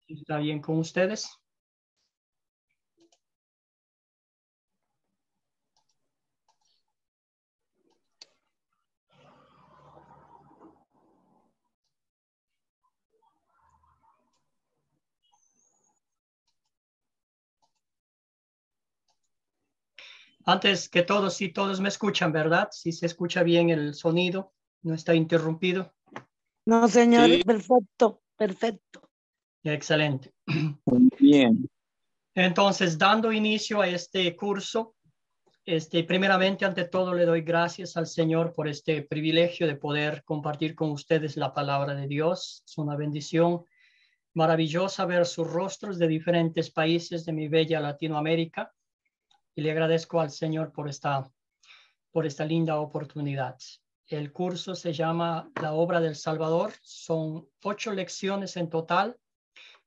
¿Está bien con ustedes? Antes que todo, sí, todos me escuchan, ¿verdad? Sí se escucha bien el sonido, no está interrumpido. No, señor, Sí. perfecto, perfecto. Excelente. Bien. Entonces, dando inicio a este curso, primeramente, ante todo, le doy gracias al Señor por este privilegio de poder compartir con ustedes la palabra de Dios. Es una bendición maravillosa ver sus rostros de diferentes países de mi bella Latinoamérica y le agradezco al Señor por esta linda oportunidad. El curso se llama La Obra del Salvador. Son 8 lecciones en total.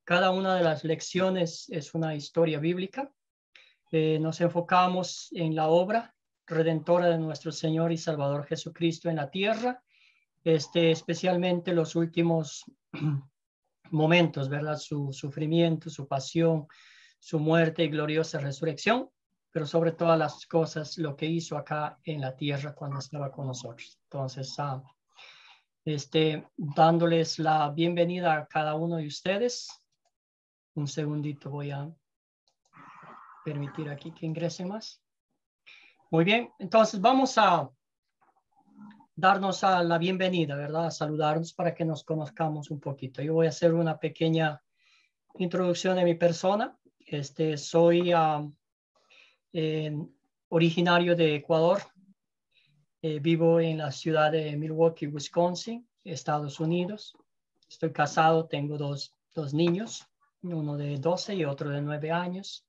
Cada una de las lecciones es una historia bíblica. Nos enfocamos en la obra redentora de nuestro Señor y Salvador Jesucristo en la tierra, especialmente los últimos momentos, ¿verdad? Su sufrimiento, su pasión, su muerte y gloriosa resurrección, pero sobre todas las cosas, lo que hizo acá en la tierra cuando estaba con nosotros. Entonces, dándoles la bienvenida a cada uno de ustedes. Un segundito, voy a permitir aquí que ingresen más. Muy bien, entonces vamos a darnos a la bienvenida, ¿verdad? A saludarnos para que nos conozcamos un poquito. Yo voy a hacer una pequeña introducción de mi persona. Soy originario de Ecuador. Vivo en la ciudad de Milwaukee, Wisconsin, Estados Unidos. Estoy casado, tengo dos niños, uno de 12 y otro de 9 años.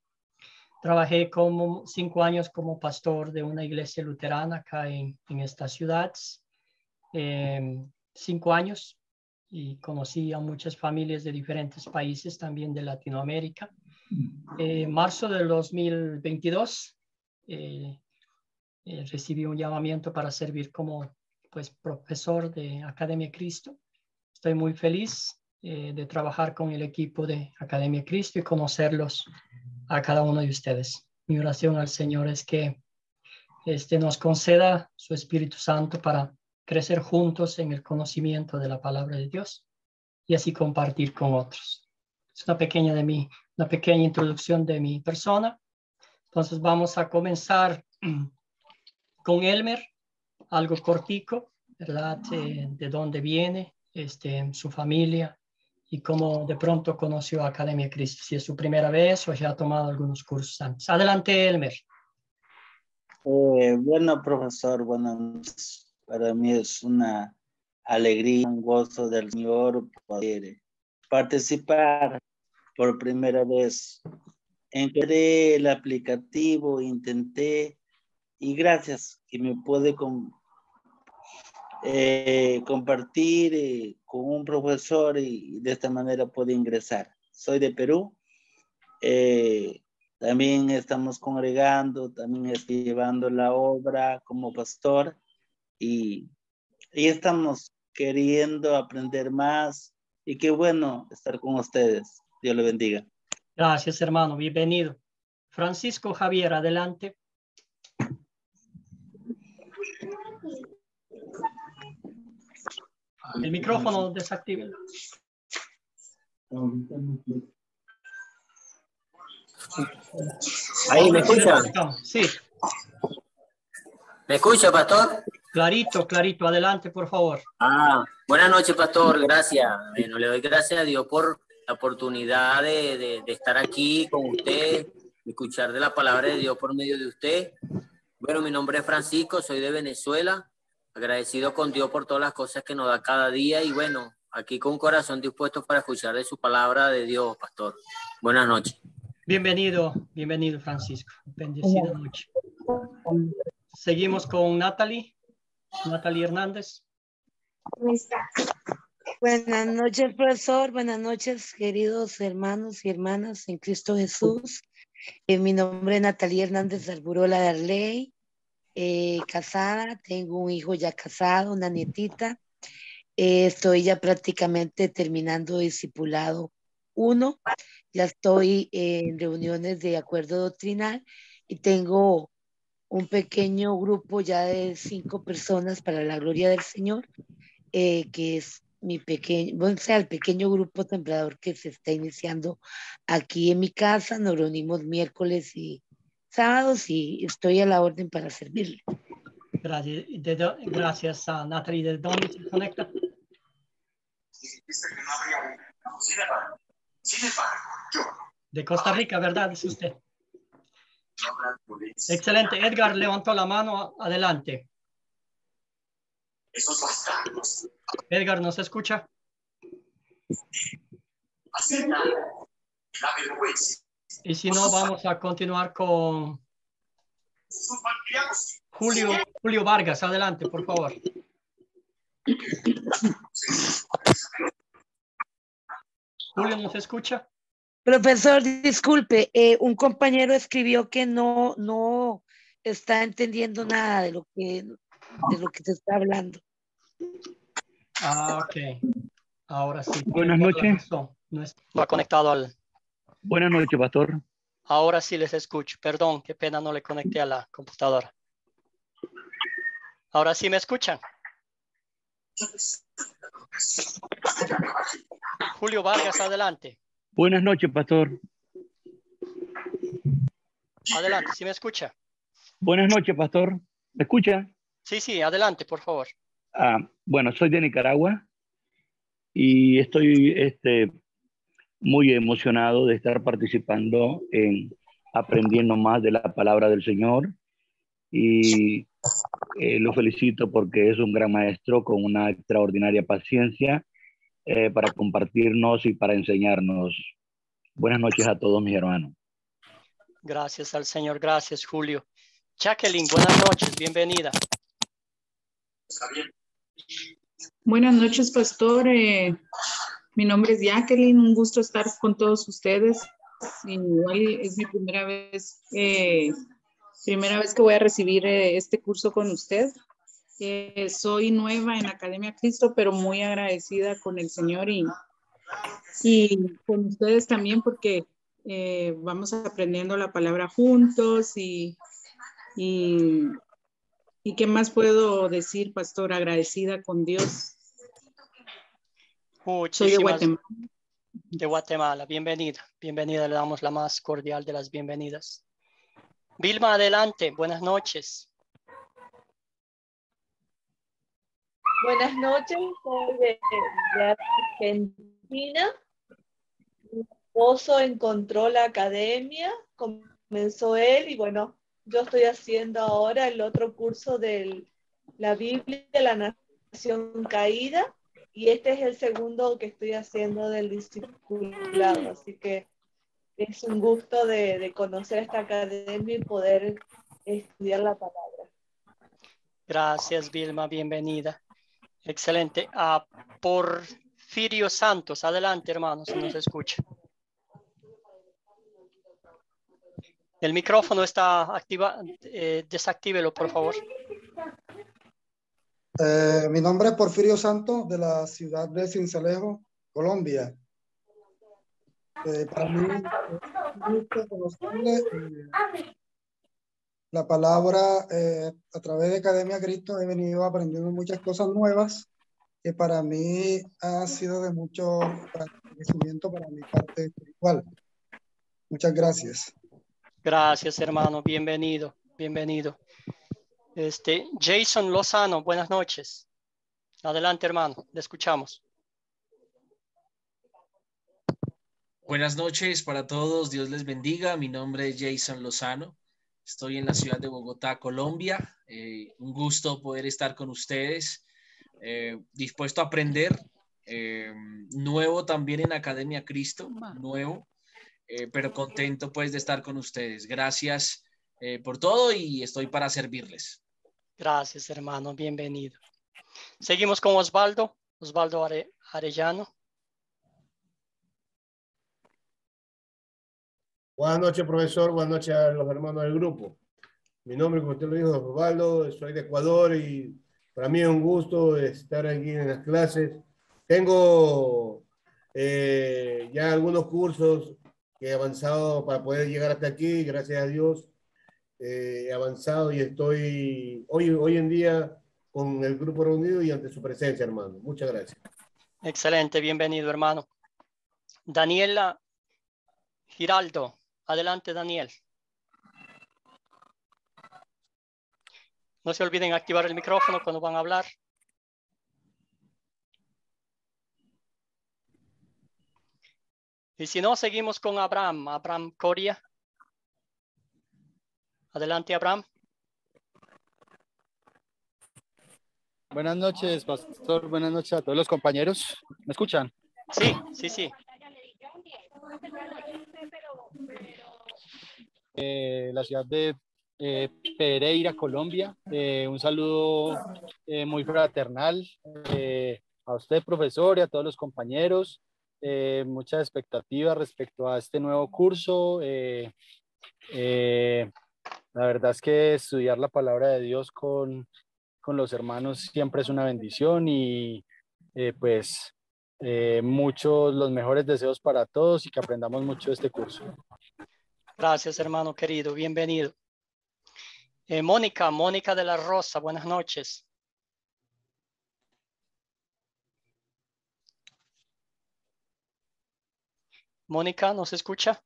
Trabajé como 5 años como pastor de una iglesia luterana acá en esta ciudad. 5 años, y conocí a muchas familias de diferentes países, también de Latinoamérica. Marzo del 2022 recibí un llamamiento para servir como profesor de Academia Cristo. Estoy muy feliz de trabajar con el equipo de Academia Cristo y conocerlos a cada uno de ustedes. Mi oración al Señor es que nos conceda su Espíritu Santo para crecer juntos en el conocimiento de la palabra de Dios y así compartir con otros. Es una pequeña introducción de mi persona. Entonces vamos a comenzar con Elmer, algo cortico, ¿verdad? De dónde viene, su familia y cómo de pronto conoció a Academia Cristo, si es su primera vez o ya ha tomado algunos cursos antes. Adelante, Elmer. Bueno, profesor, buenas noches. Para mí es una alegría, un gozo del Señor poder participar por primera vez. Encontré el aplicativo, intenté y gracias que me puede compartir con un profesor y de esta manera puede ingresar. Soy de Perú. También estamos congregando, también estoy llevando la obra como pastor y estamos queriendo aprender más y qué bueno estar con ustedes. Dios le bendiga. Gracias, hermano. Bienvenido. Francisco Javier, adelante. El micrófono desactívenlo. Ahí, ¿me escucha? Sí. ¿Me escucha, pastor? Clarito, clarito. Adelante, por favor. Buenas noches, pastor. Gracias. Bueno, le doy gracias a Dios por la oportunidad de estar aquí con usted, de escuchar de la palabra de Dios por medio de usted. Bueno, mi nombre es Francisco, soy de Venezuela. Agradecido con Dios por todas las cosas que nos da cada día y bueno, aquí con un corazón dispuesto para escuchar de su palabra de Dios, pastor. Buenas noches. Bienvenido, bienvenido, Francisco. Bendecida noche. Seguimos con Natalie Hernández. Buenas noches, profesor. Buenas noches, queridos hermanos y hermanas en Cristo Jesús. Mi nombre es Natalia Hernández Arburola de Arley. Casada, tengo un hijo ya casado, una nietita. Estoy ya prácticamente terminando discipulado 1. Ya estoy en reuniones de acuerdo doctrinal y tengo un pequeño grupo ya de 5 personas para la gloria del Señor, que es mi pequeño, bueno, o sea, el pequeño grupo templador que se está iniciando aquí en mi casa. Nos reunimos miércoles y sábados y estoy a la orden para servirle. Gracias, gracias a Natalie. ¿De dónde se conecta? De Costa Rica, ¿verdad? Es usted. Excelente. Edgar levantó la mano. Adelante. Edgar, ¿nos escucha? Y si no, vamos a continuar con Julio Vargas. Adelante, por favor. Julio, ¿nos escucha? Profesor, disculpe, un compañero escribió que no está entendiendo nada de lo que se está hablando. Ah, ok. Ahora sí. Buenas noches. No está conectado al... Buenas noches, pastor. Ahora sí les escucho. Perdón, qué pena no le conecté a la computadora. Ahora sí me escuchan. Julio Vargas, adelante. Buenas noches, pastor. Adelante, ¿sí me escucha? Buenas noches, pastor. ¿Me escucha? Sí, adelante, por favor. Bueno, soy de Nicaragua y estoy muy emocionado de estar participando en aprendiendo más de la palabra del Señor y lo felicito porque es un gran maestro con una extraordinaria paciencia para compartirnos y para enseñarnos. Buenas noches a todos mis hermanos. Gracias al Señor, gracias Julio. Jacqueline, buenas noches, bienvenida. Buenas noches, pastor. Mi nombre es Jacqueline, un gusto estar con todos ustedes. Igual es mi primera vez que voy a recibir este curso con usted. Soy nueva en Academia Cristo, pero muy agradecida con el Señor y con ustedes también porque vamos aprendiendo la palabra juntos y ¿qué más puedo decir, pastor? Agradecida con Dios. Soy de Guatemala. De Guatemala, bienvenida. Bienvenida, le damos la más cordial de las bienvenidas. Vilma, adelante, buenas noches. Buenas noches, soy de Argentina. Mi esposo encontró la academia, comenzó él y bueno, yo estoy haciendo ahora el otro curso de la Biblia de la Nación Caída y este es el segundo que estoy haciendo del discipulado, así que es un gusto de conocer esta academia y poder estudiar la palabra. Gracias, Vilma, bienvenida. Excelente. Porfirio Santos, adelante, hermano, si nos escucha. El micrófono está activa, desactívelo, por favor. Mi nombre es Porfirio Santos, de la ciudad de Sincelejo, Colombia. Para mí es un gusto conocerle. La palabra, a través de Academia Cristo he venido aprendiendo muchas cosas nuevas que para mí ha sido de mucho crecimiento para mi parte espiritual. Muchas gracias. Gracias, hermano. Bienvenido, bienvenido. Jason Lozano, buenas noches. Adelante, hermano, le escuchamos. Buenas noches para todos, Dios les bendiga. Mi nombre es Jason Lozano. Estoy en la ciudad de Bogotá, Colombia. Un gusto poder estar con ustedes. Dispuesto a aprender. Nuevo también en Academia Cristo, nuevo. Pero contento pues de estar con ustedes. Gracias por todo y estoy para servirles. Gracias, hermano. Bienvenido. Seguimos con Osvaldo Arellano. Buenas noches, profesor. Buenas noches a los hermanos del grupo. Mi nombre, como usted lo dijo, es Osvaldo. Soy de Ecuador y para mí es un gusto estar aquí en las clases. Tengo Ya algunos cursos que he avanzado para poder llegar hasta aquí, gracias a Dios, he avanzado y estoy hoy en día con el grupo reunido y ante su presencia, hermano. Muchas gracias. Excelente, bienvenido, hermano. Daniela Giraldo, adelante, Daniel. No se olviden activar el micrófono cuando van a hablar. Y si no, seguimos con Abraham Coria. Adelante, Abraham. Buenas noches, pastor. Buenas noches a todos los compañeros. ¿Me escuchan? Sí, sí, sí. La ciudad de Pereira, Colombia. Un saludo muy fraternal a usted, profesor, y a todos los compañeros. Muchas expectativas respecto a este nuevo curso. La verdad es que estudiar la palabra de Dios con los hermanos siempre es una bendición y muchos los mejores deseos para todos y que aprendamos mucho de este curso. Gracias, hermano querido. Bienvenido. Mónica de la Rosa, buenas noches. Mónica, ¿nos escucha?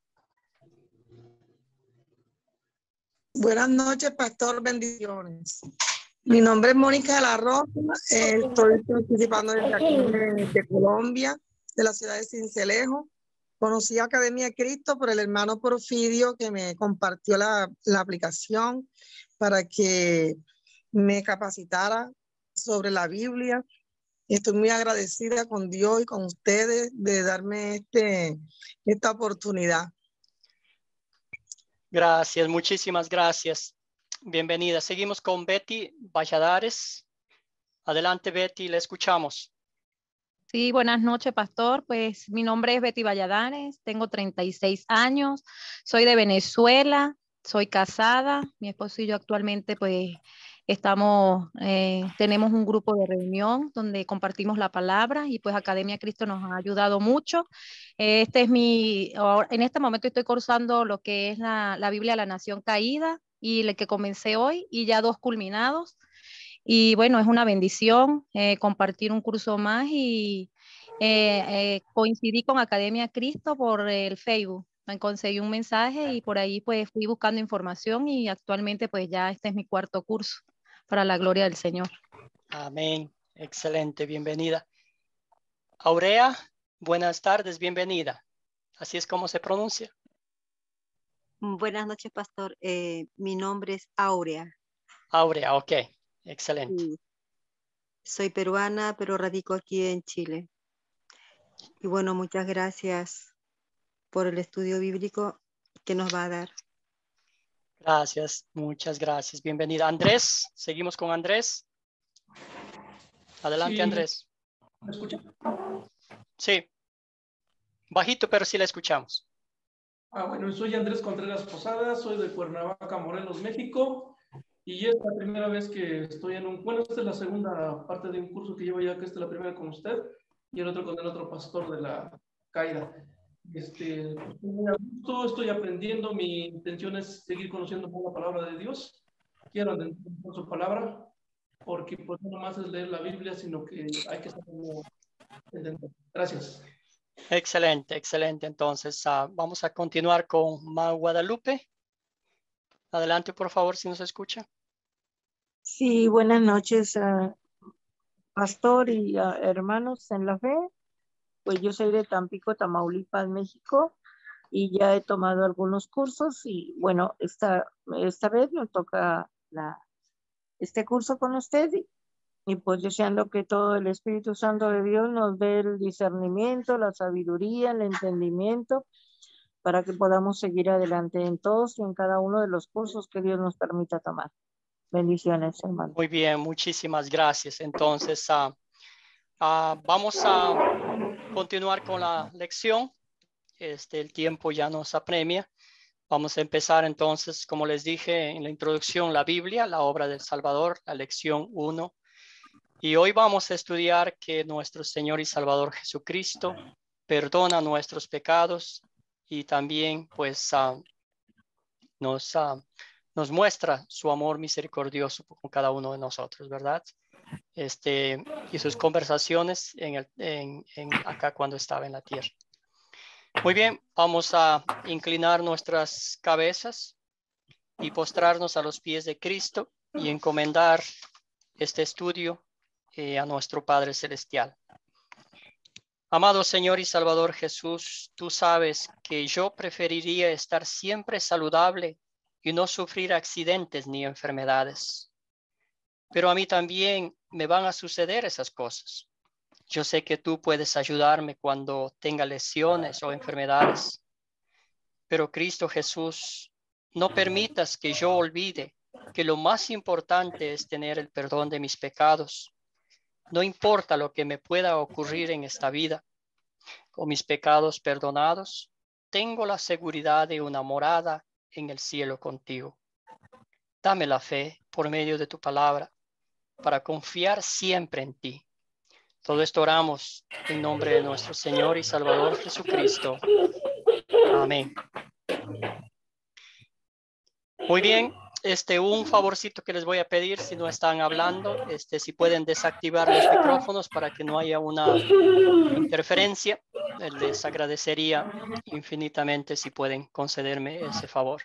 Buenas noches, pastor, bendiciones. Mi nombre es Mónica de la Rosa, estoy participando desde aquí de Colombia, de la ciudad de Sincelejo. Conocí Academia Cristo por el hermano Porfirio que me compartió la aplicación para que me capacitara sobre la Biblia. Estoy muy agradecida con Dios y con ustedes de darme esta oportunidad. Gracias, muchísimas gracias. Bienvenida. Seguimos con Betty Valladares. Adelante, Betty, le escuchamos. Sí, buenas noches, pastor. Pues mi nombre es Betty Valladares, tengo 36 años, soy de Venezuela, soy casada, mi esposo y yo actualmente pues tenemos un grupo de reunión donde compartimos la palabra y pues Academia Cristo nos ha ayudado mucho. En este momento estoy cursando lo que es la Biblia La Nación Caída y el que comencé hoy y ya 2 culminados. Y bueno, es una bendición compartir un curso más y coincidí con Academia Cristo por el Facebook. Me conseguí un mensaje y por ahí pues fui buscando información y actualmente pues ya este es mi 4º curso para la gloria del Señor. Amén. Excelente, bienvenida. Aurea, buenas tardes, bienvenida. Así es como se pronuncia. Buenas noches, pastor. Mi nombre es Aurea. Aurea, ok. Excelente. Sí. Soy peruana, pero radico aquí en Chile. Y bueno, muchas gracias por el estudio bíblico que nos va a dar. Gracias, muchas gracias. Bienvenida. Andrés, seguimos con Andrés. Adelante, sí. Andrés. ¿Me escucha? Sí. Bajito, pero sí la escuchamos. Bueno, soy Andrés Contreras Posada, soy de Cuernavaca, Morelos, México. Y es la primera vez que estoy esta es la segunda parte de un curso que llevo ya, que esta es la primera con usted y el otro con el otro pastor de la caída. Estoy muy a gusto, estoy aprendiendo, mi intención es seguir conociendo por la palabra de Dios. Quiero entender por su palabra, porque pues no nomás es leer la Biblia, sino que hay que saberlo entender. Gracias. Excelente, excelente. Entonces, vamos a continuar con Mau Guadalupe. Adelante, por favor, si nos escucha. Sí, buenas noches, pastor y hermanos en la fe. Pues yo soy de Tampico, Tamaulipas, México, y ya he tomado algunos cursos y bueno, esta vez me toca este curso con usted y pues deseando que todo el Espíritu Santo de Dios nos dé el discernimiento, la sabiduría, el entendimiento para que podamos seguir adelante en todos y en cada uno de los cursos que Dios nos permita tomar. Bendiciones, hermano. Muy bien, muchísimas gracias. Entonces, vamos a continuar con la lección. El tiempo ya nos apremia. Vamos a empezar entonces, como les dije en la introducción, la Biblia, la obra del Salvador, la lección 1. Y hoy vamos a estudiar que nuestro Señor y Salvador Jesucristo perdona nuestros pecados y también pues nos muestra su amor misericordioso con cada uno de nosotros, ¿verdad? Y sus conversaciones acá cuando estaba en la tierra. Muy bien, vamos a inclinar nuestras cabezas y postrarnos a los pies de Cristo y encomendar este estudio a nuestro Padre Celestial. Amado Señor y Salvador Jesús, tú sabes que yo preferiría estar siempre saludable y no sufrir accidentes ni enfermedades. Pero a mí también me van a suceder esas cosas. Yo sé que tú puedes ayudarme cuando tenga lesiones o enfermedades. Pero Cristo Jesús, no permitas que yo olvide que lo más importante es tener el perdón de mis pecados. No importa lo que me pueda ocurrir en esta vida. Con mis pecados perdonados, tengo la seguridad de una morada en el cielo contigo. Dame la fe por medio de tu palabra para confiar siempre en ti. Todo esto oramos en nombre de nuestro Señor y Salvador Jesucristo. Amén. Muy bien, un favorcito que les voy a pedir si no están hablando, si pueden desactivar los micrófonos para que no haya una interferencia, les agradecería infinitamente si pueden concederme ese favor.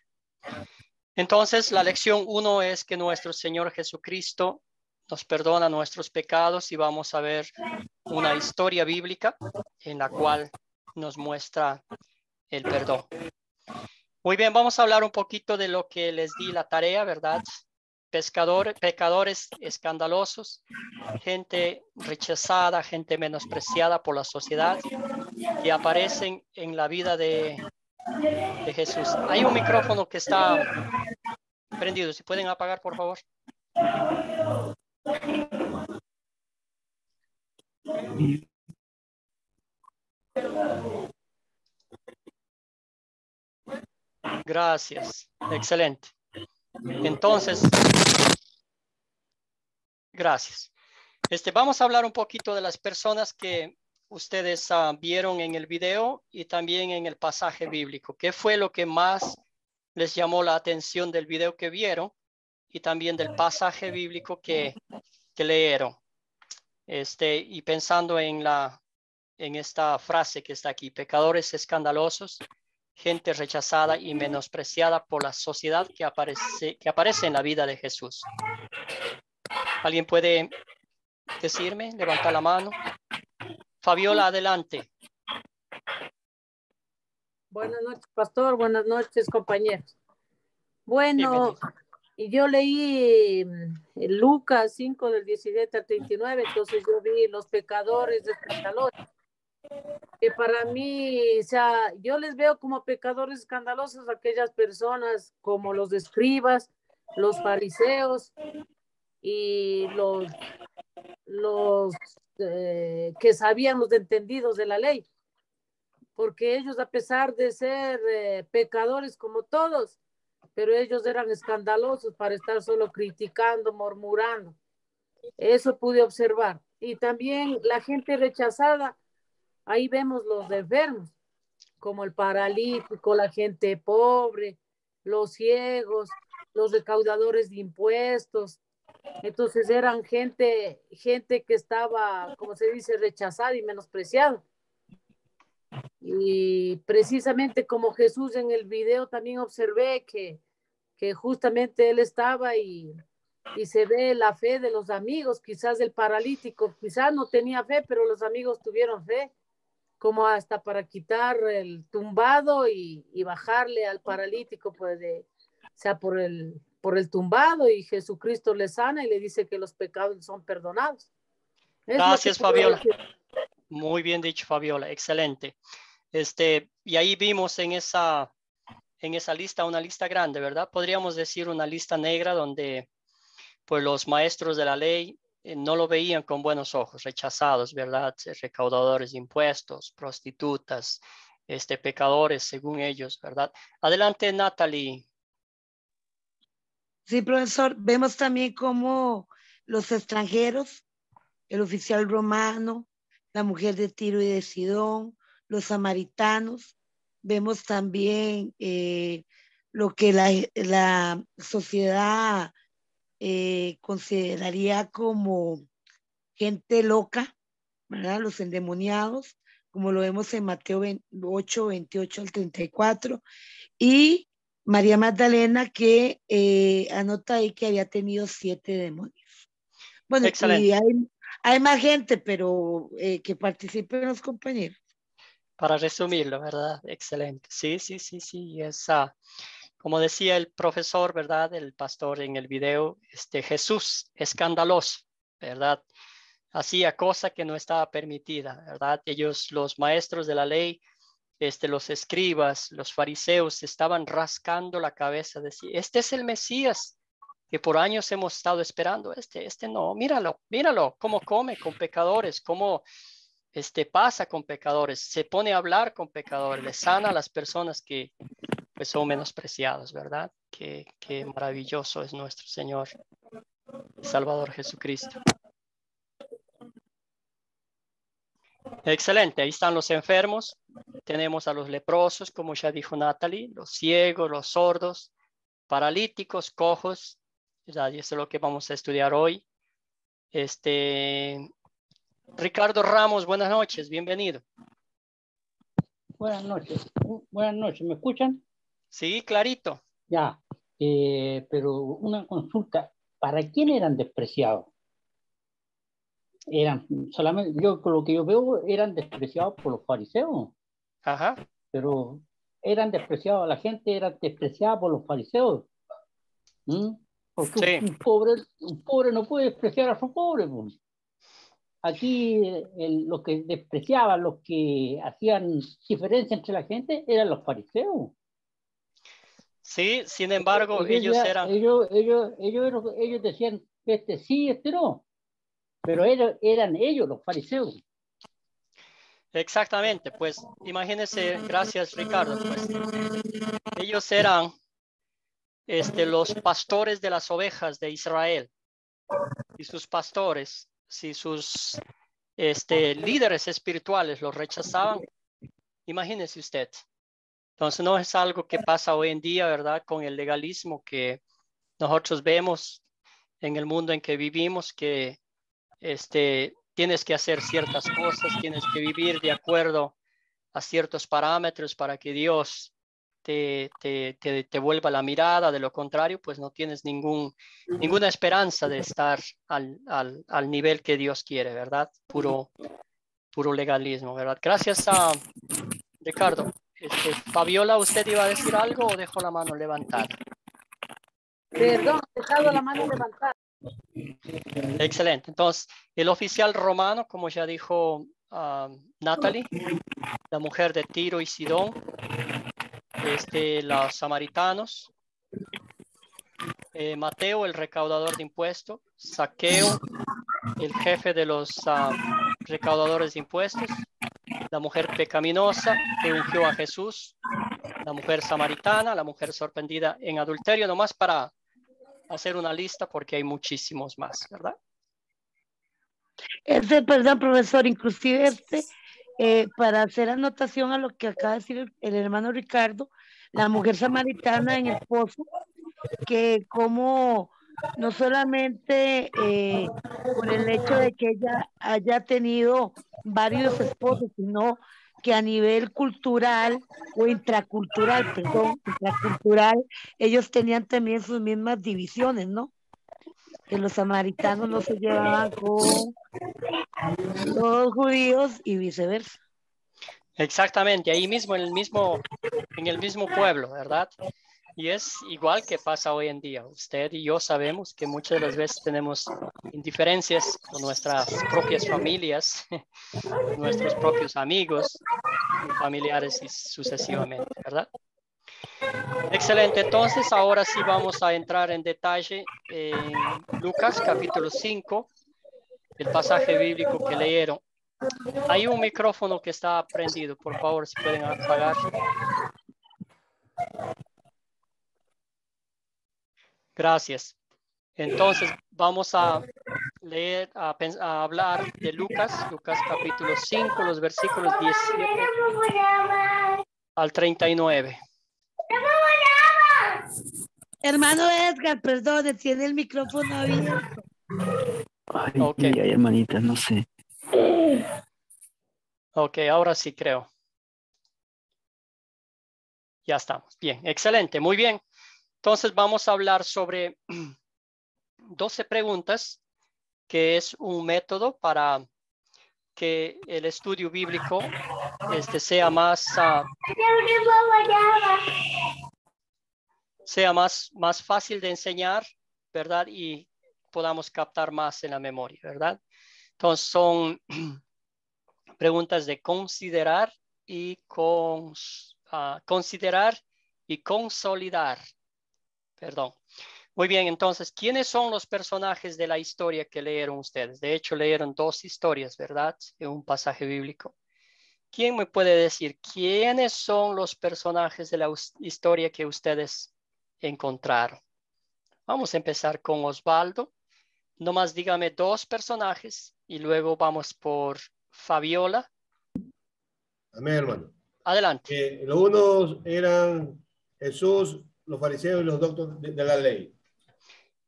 Entonces, la lección 1 es que nuestro Señor Jesucristo nos perdona nuestros pecados y vamos a ver una historia bíblica en la cual nos muestra el perdón. Muy bien, vamos a hablar un poquito de lo que les di la tarea, ¿verdad? Pecadores escandalosos, gente rechazada, gente menospreciada por la sociedad que aparecen en la vida de Jesús. Hay un micrófono que está prendido, si pueden apagar, por favor. Gracias, excelente. Entonces, gracias. Vamos a hablar un poquito de las personas que ustedes vieron en el video y también en el pasaje bíblico. ¿Qué fue lo que más les llamó la atención del video que vieron y también del pasaje bíblico que leyeron? Y pensando en esta frase que está aquí: pecadores escandalosos, gente rechazada y menospreciada por la sociedad que aparece en la vida de Jesús. ¿Alguien puede decirme? Levanta la mano. Fabiola, adelante. Buenas noches, pastor. Buenas noches, compañeros. Bueno, yo leí Lucas 5 del 17 al 39, entonces yo vi los pecadores escandalosos. Que para mí, o sea, yo les veo como pecadores escandalosos aquellas personas como los escribas, los fariseos y los que sabían los entendidos de la ley, porque ellos, a pesar de ser pecadores como todos, pero ellos eran escandalosos para estar solo criticando, murmurando. Eso pude observar. Y también la gente rechazada, ahí vemos los enfermos, como el paralítico, la gente pobre, los ciegos, los recaudadores de impuestos. Entonces eran gente que estaba, como se dice, rechazada y menospreciada. Y precisamente como Jesús en el video también observé que justamente él estaba y se ve la fe de los amigos. Quizás el paralítico, quizás no tenía fe, pero los amigos tuvieron fe, como hasta para quitar el tumbado y bajarle al paralítico, pues por el tumbado, y Jesucristo le sana y le dice que los pecados son perdonados. Gracias, Fabiola. Muy bien dicho, Fabiola. Excelente. Y ahí vimos en esa lista, una lista grande, ¿verdad? Podríamos decir una lista negra donde pues los maestros de la ley no lo veían con buenos ojos, rechazados, ¿verdad? Recaudadores de impuestos, prostitutas, pecadores según ellos, ¿verdad? Adelante, Natalie. Sí, profesor, vemos también como los extranjeros, el oficial romano, la mujer de Tiro y de Sidón, los samaritanos, vemos también lo que la sociedad consideraría como gente loca, ¿verdad? Los endemoniados, como lo vemos en Mateo 8, 28 al 34, y María Magdalena que anota ahí que había tenido 7 demonios. Bueno, Excelente. y hay más gente, pero que participen los compañeros. Para resumirlo, ¿verdad? Excelente. Sí, sí, sí, sí. Como decía el profesor, ¿verdad? El pastor en el video, Jesús, escandaloso, ¿verdad? Hacía cosa que no estaba permitida, ¿verdad? Ellos, los maestros de la ley, los escribas, los fariseos, estaban rascando la cabeza, decían, este es el Mesías que por años hemos estado esperando, no, míralo, cómo come con pecadores, cómo pasa con pecadores, se pone a hablar con pecadores, le sana a las personas que pues son menospreciados, ¿verdad? Qué maravilloso es nuestro Señor Salvador Jesucristo. Excelente, ahí están los enfermos, tenemos a los leprosos, como ya dijo Natalie, los ciegos, los sordos, paralíticos, cojos, ¿verdad? Y eso es lo que vamos a estudiar hoy. Ricardo Ramos, buenas noches, bienvenido. Buenas noches, ¿me escuchan? Sí, clarito. Ya, pero una consulta, ¿para quién eran despreciados? Eran solamente, yo con lo que yo veo, eran despreciados por los fariseos. Ajá. Pero eran despreciados, la gente era despreciada por los fariseos. Porque sí. un pobre no puede despreciar a su pobre. Pues. Aquí los que despreciaban, los que hacían diferencia entre la gente, eran los fariseos. Sí, sin embargo, ellos decían, sí, no. Pero eran ellos, los fariseos. Exactamente, pues imagínense, gracias Ricardo, pues ellos eran los pastores de las ovejas de Israel y sus pastores, si sus líderes espirituales los rechazaban, imagínese usted. Entonces no es algo que pasa hoy en día, ¿verdad? Con el legalismo que nosotros vemos en el mundo en que vivimos, que tienes que hacer ciertas cosas, tienes que vivir de acuerdo a ciertos parámetros para que Dios te vuelva la mirada. De lo contrario, pues no tienes ninguna esperanza de estar al nivel que Dios quiere, ¿verdad? Puro legalismo, ¿verdad? Gracias a Ricardo. Fabiola, ¿usted iba a decir algo o dejó la mano levantada? Perdón, he dejado la mano levantada. Excelente. Entonces, el oficial romano, como ya dijo Natalie, la mujer de Tiro y Sidón, los samaritanos, Mateo, el recaudador de impuestos, Zaqueo, el jefe de los recaudadores de impuestos, la mujer pecaminosa que ungió a Jesús, la mujer samaritana, la mujer sorprendida en adulterio, nomás para hacer una lista porque hay muchísimos más, ¿verdad? Perdón, profesor, inclusive para hacer anotación a lo que acaba de decir el hermano Ricardo, la mujer samaritana en el pozo, que como no solamente por el hecho de que ella haya tenido varios esposos, sino que a nivel cultural o intracultural, ellos tenían también sus mismas divisiones, ¿no? Que los samaritanos no se llevaban con los judíos y viceversa. Exactamente, ahí mismo, en el mismo pueblo, ¿verdad? Y es igual que pasa hoy en día. Usted y yo sabemos que muchas de las veces tenemos indiferencias con nuestras propias familias, nuestros propios amigos, familiares y sucesivamente, ¿verdad? Excelente, entonces ahora sí vamos a entrar en detalle en Lucas capítulo 5, el pasaje bíblico que leyeron. Hay un micrófono que está prendido, por favor, si pueden apagar. Gracias. Entonces vamos a leer, a hablar de Lucas capítulo 5, los versículos 17 al 39. Hermano Edgar, perdón, tiene el micrófono abierto. Ay, Ok. ay, hermanita, no sé. Ok, ahora sí creo. Ya estamos. Bien, excelente, muy bien. Entonces vamos a hablar sobre 12 preguntas, que es un método para que el estudio bíblico sea más fácil de enseñar, ¿verdad? Y podamos captar más en la memoria, ¿verdad? Entonces son preguntas de considerar y consolidar. Perdón. Muy bien, entonces, ¿quiénes son los personajes de la historia que leyeron ustedes? De hecho, leyeron 2 historias, ¿verdad? En un pasaje bíblico. ¿Quién me puede decir quiénes son los personajes de la historia que ustedes encontraron? Vamos a empezar con Osvaldo. Nomás dígame 2 personajes y luego vamos por Fabiola. Amén, hermano. Adelante. Los unos eran Jesús, los fariseos y los doctores de la ley.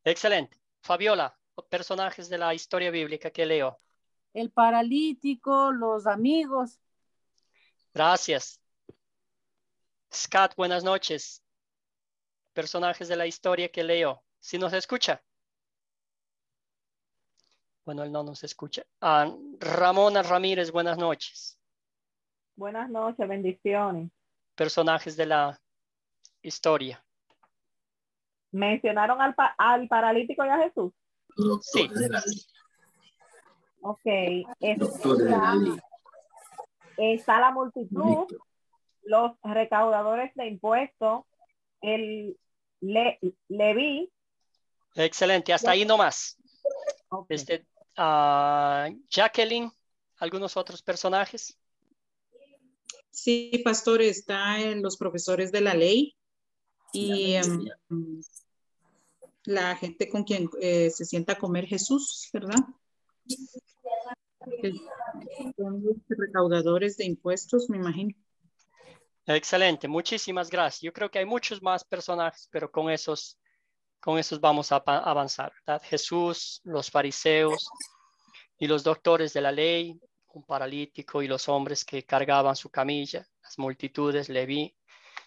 Excelente. Fabiola, personajes de la historia bíblica que leo. El paralítico, los amigos. Gracias. Scott, buenas noches. Personajes de la historia que leo. ¿Sí nos escucha? Bueno, él no nos escucha. Ramona Ramírez, buenas noches. Buenas noches, bendiciones. Personajes de la historia. ¿Mencionaron al paralítico y a Jesús? Sí. Ok. Está la multitud, los recaudadores de impuestos, el Leví. Excelente, hasta ahí nomás. Okay. Jacqueline, ¿algunos otros personajes? Sí, pastor, está en los profesores de la ley y la gente con quien se sienta a comer Jesús, ¿verdad? Son los recaudadores de impuestos, me imagino. Excelente, muchísimas gracias. Yo creo que hay muchos más personajes, pero con esos vamos a avanzar, ¿verdad? Jesús, los fariseos y los doctores de la ley, un paralítico y los hombres que cargaban su camilla, las multitudes, Leví.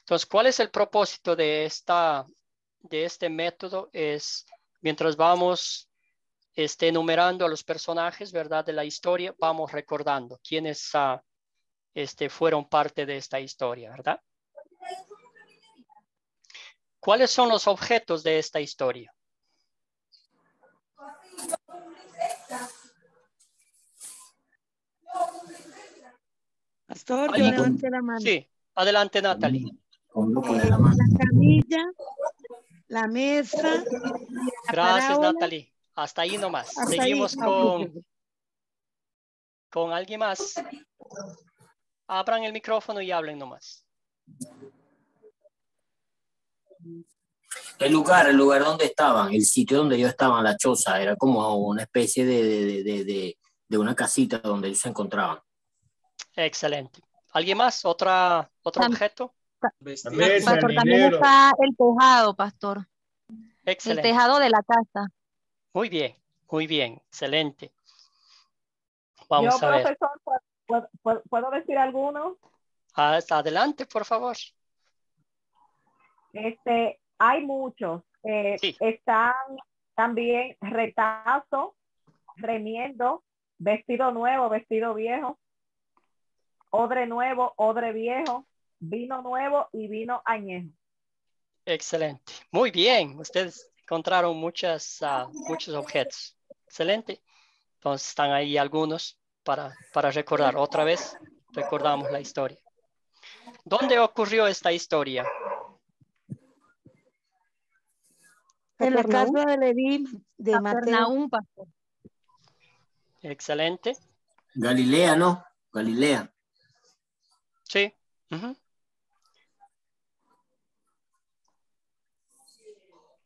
Entonces, ¿cuál es el propósito de este método? Es, mientras vamos enumerando a los personajes, ¿verdad? De la historia, vamos recordando quiénes fueron parte de esta historia, ¿verdad? ¿Cuáles son los objetos de esta historia? Pastor, yo levanté la mano. Sí, adelante, Natalie. La camilla, la mesa. Gracias, Natalie. Hasta ahí nomás. Seguimos con alguien más. Abran el micrófono y hablen nomás. El lugar donde estaban, el sitio donde ellos estaban, la choza, era como una especie de una casita donde ellos se encontraban. Excelente. ¿Alguien más? ¿Otro objeto? Pastor, también está el tejado, pastor. Excelente. El tejado de la casa. Muy bien, excelente. Vamos a ver. Profesor, ¿puedo decir alguno? Adelante, por favor. Hay muchos. Sí. Están también retazo, remiendo, vestido nuevo, vestido viejo, odre nuevo, odre viejo, vino nuevo y vino añejo. Excelente. Muy bien. Ustedes encontraron muchos objetos. Excelente. Entonces están ahí algunos para recordar. Otra vez recordamos la historia. ¿Dónde ocurrió esta historia? En la casa de Leví, de Mateo. Pastor. Excelente. Galilea, ¿no? Galilea. Sí.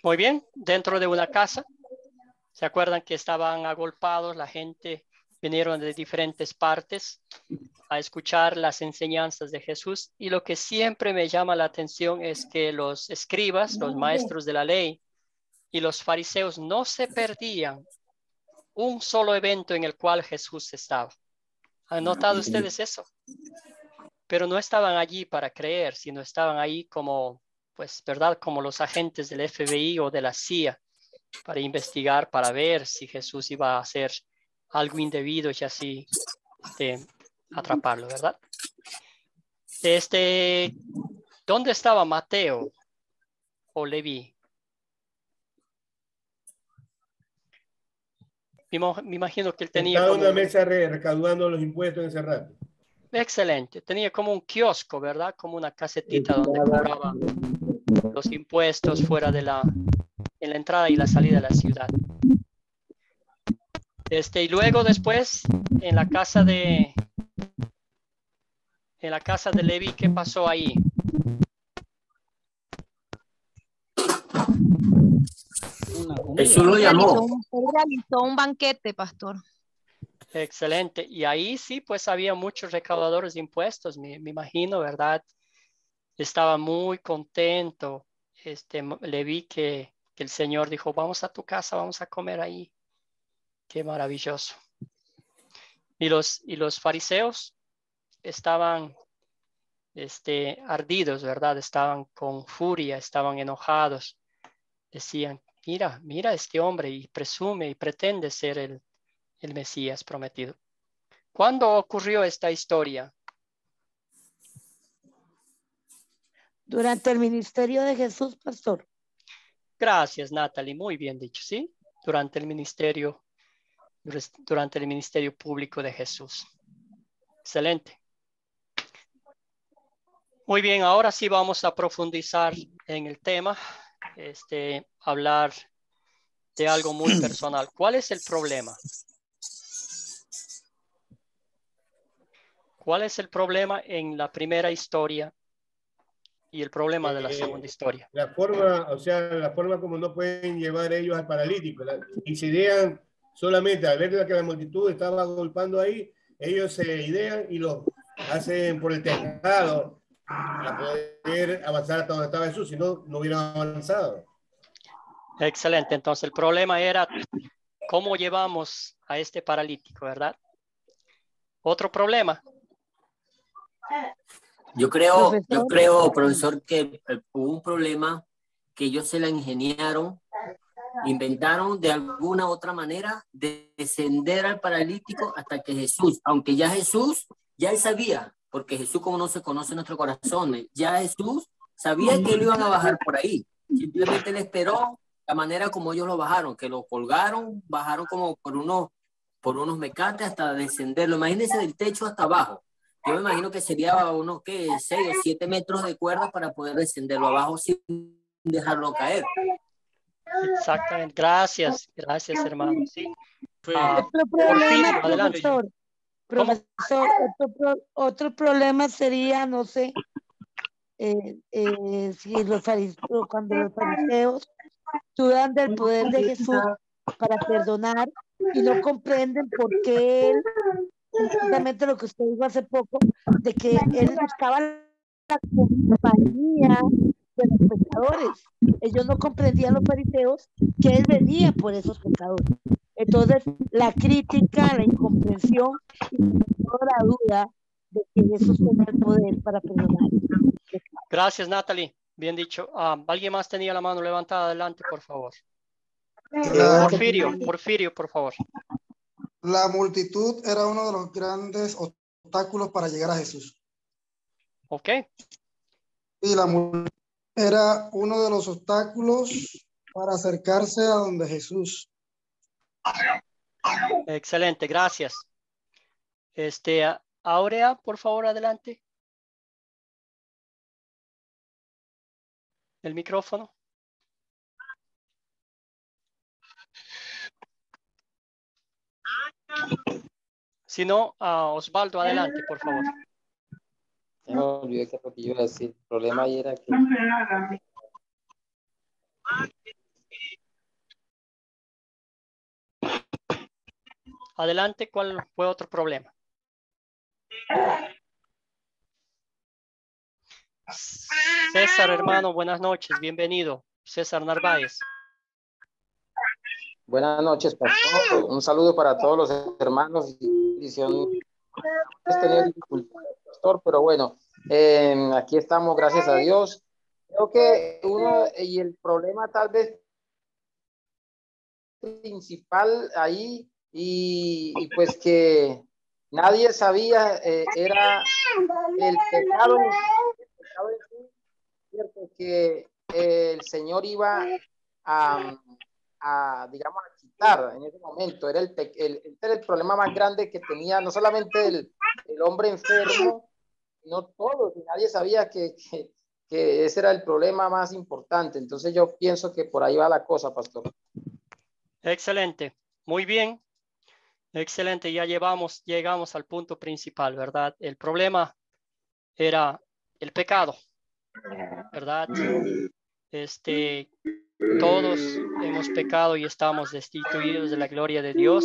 Muy bien. Dentro de una casa. ¿Se acuerdan que estaban agolpados? La gente vinieron de diferentes partes a escuchar las enseñanzas de Jesús. Y lo que siempre me llama la atención es que los escribas, los maestros de la ley y los fariseos no se perdían un solo evento en el cual Jesús estaba. ¿Han notado ustedes eso? Pero no estaban allí para creer, sino estaban ahí como, pues, ¿verdad? Como los agentes del FBI o de la CIA, para investigar, para ver si Jesús iba a hacer algo indebido y así atraparlo, ¿verdad? ¿Dónde estaba Mateo o Leví? Me imagino que él tenía Estaba como en una mesa recaudando los impuestos en ese rato. Excelente. Tenía como un kiosco, ¿verdad? Como una casetita donde cobraba los impuestos fuera de en la entrada y la salida de la ciudad. Y luego después, en la casa de Leví, ¿qué pasó ahí? Jesús lo llamó. Él realizó un banquete, pastor. Excelente. Y ahí sí, pues había muchos recaudadores de impuestos, me imagino, ¿verdad? Estaba muy contento. Le vi que el Señor dijo, vamos a tu casa, vamos a comer ahí. Qué maravilloso. Y los fariseos estaban ardidos, ¿verdad? Estaban con furia, estaban enojados. Decían, mira este hombre, y presume y pretende ser el Mesías prometido. ¿Cuándo ocurrió esta historia? Durante el ministerio de Jesús, pastor. Gracias, Natalie. Muy bien dicho, ¿sí? Durante el ministerio público de Jesús. Excelente. Muy bien, ahora sí vamos a profundizar en el tema, hablar de algo muy personal. ¿Cuál es el problema? ¿Cuál es el problema en la primera historia y el problema de la segunda historia? La forma como no pueden llevar ellos al paralítico. Y se idean solamente al ver que la multitud estaba golpeando ahí, ellos se idean y lo hacen por el tejado para poder avanzar hasta donde estaba Jesús, si no, no hubieran avanzado. Excelente. Entonces el problema era cómo llevamos a este paralítico, ¿verdad? Otro problema. Yo creo, profesor, que hubo un problema que ellos se la ingeniaron, inventaron de alguna otra manera de descender al paralítico hasta que Jesús, aunque ya él sabía, porque Jesús como no se conoce en nuestro corazón, ya Jesús sabía que lo iban a bajar por ahí. Simplemente le esperó la manera como ellos lo bajaron, que lo colgaron, bajaron como por unos mecates hasta descenderlo. Imagínense del techo hasta abajo. Yo me imagino que sería unos 6 o 7 metros de cuerda para poder descenderlo abajo sin dejarlo caer. Exactamente. Gracias, hermano. Sí. Otro problema, profesor, otro problema sería, no sé, si cuando los fariseos dudan del poder de Jesús para perdonar y no comprenden por qué él, precisamente lo que usted dijo hace poco, de que él buscaba la compañía de los pecadores. Ellos no comprendían, los fariseos, que él venía por esos pecadores. Entonces, la crítica, la incomprensión y toda la duda de que Jesús tenía el poder para perdonar. Gracias, Natalie. Bien dicho. ¿Alguien más tenía la mano levantada? Adelante, por favor. Porfirio, por favor. La multitud era uno de los grandes obstáculos para llegar a Jesús. Ok. Y la multitud era uno de los obstáculos para acercarse a donde Jesús. Excelente, gracias. Aurea, por favor, adelante. El micrófono. Si no, Osvaldo, adelante, por favor. Se me olvidó que lo que iba a decir. El problema ahí era que adelante, ¿cuál fue otro problema? César, hermano, buenas noches, bienvenido. César Narváez. Buenas noches, pastor. Un saludo para todos los hermanos. He tenido dificultades, pastor, pero bueno, aquí estamos, gracias a Dios. Creo que el problema tal vez principal ahí, y pues que nadie sabía, era el pecado en sí, cierto, que el Señor iba digamos, a quitar en ese momento. Era el problema más grande que tenía, no solamente el hombre enfermo, sino todos, y nadie sabía que ese era el problema más importante. Entonces yo pienso que por ahí va la cosa, pastor. Excelente, muy bien. Excelente, ya llegamos al punto principal, ¿verdad? El problema era el pecado, ¿verdad? Todos hemos pecado y estamos destituidos de la gloria de Dios,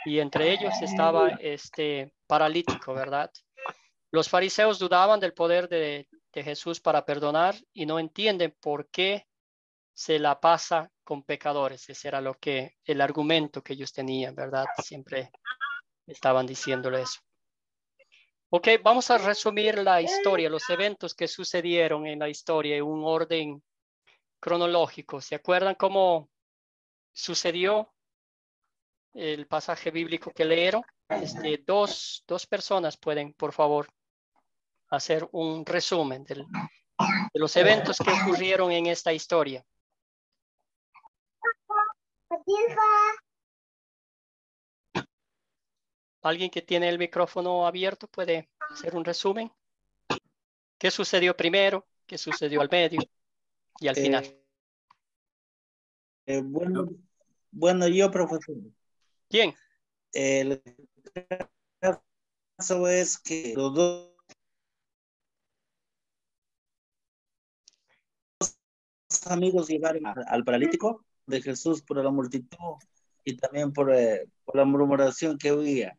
y entre ellos estaba paralítico, ¿verdad? Los fariseos dudaban del poder de Jesús para perdonar y no entienden por qué se la pasa con pecadores. Ese era el argumento que ellos tenían, ¿verdad? Siempre estaban diciéndole eso. Ok, vamos a resumir la historia, los eventos que sucedieron en la historia en un orden cronológico. ¿Se acuerdan cómo sucedió el pasaje bíblico que leyeron? Dos personas pueden, por favor, hacer un resumen de los eventos que ocurrieron en esta historia. ¿Alguien que tiene el micrófono abierto puede hacer un resumen? ¿Qué sucedió primero? ¿Qué sucedió al medio y al final? Bueno, yo, profesor. ¿Quién? El caso es que los dos amigos llegaron al paralítico de Jesús por la multitud y también por la murmuración que oía.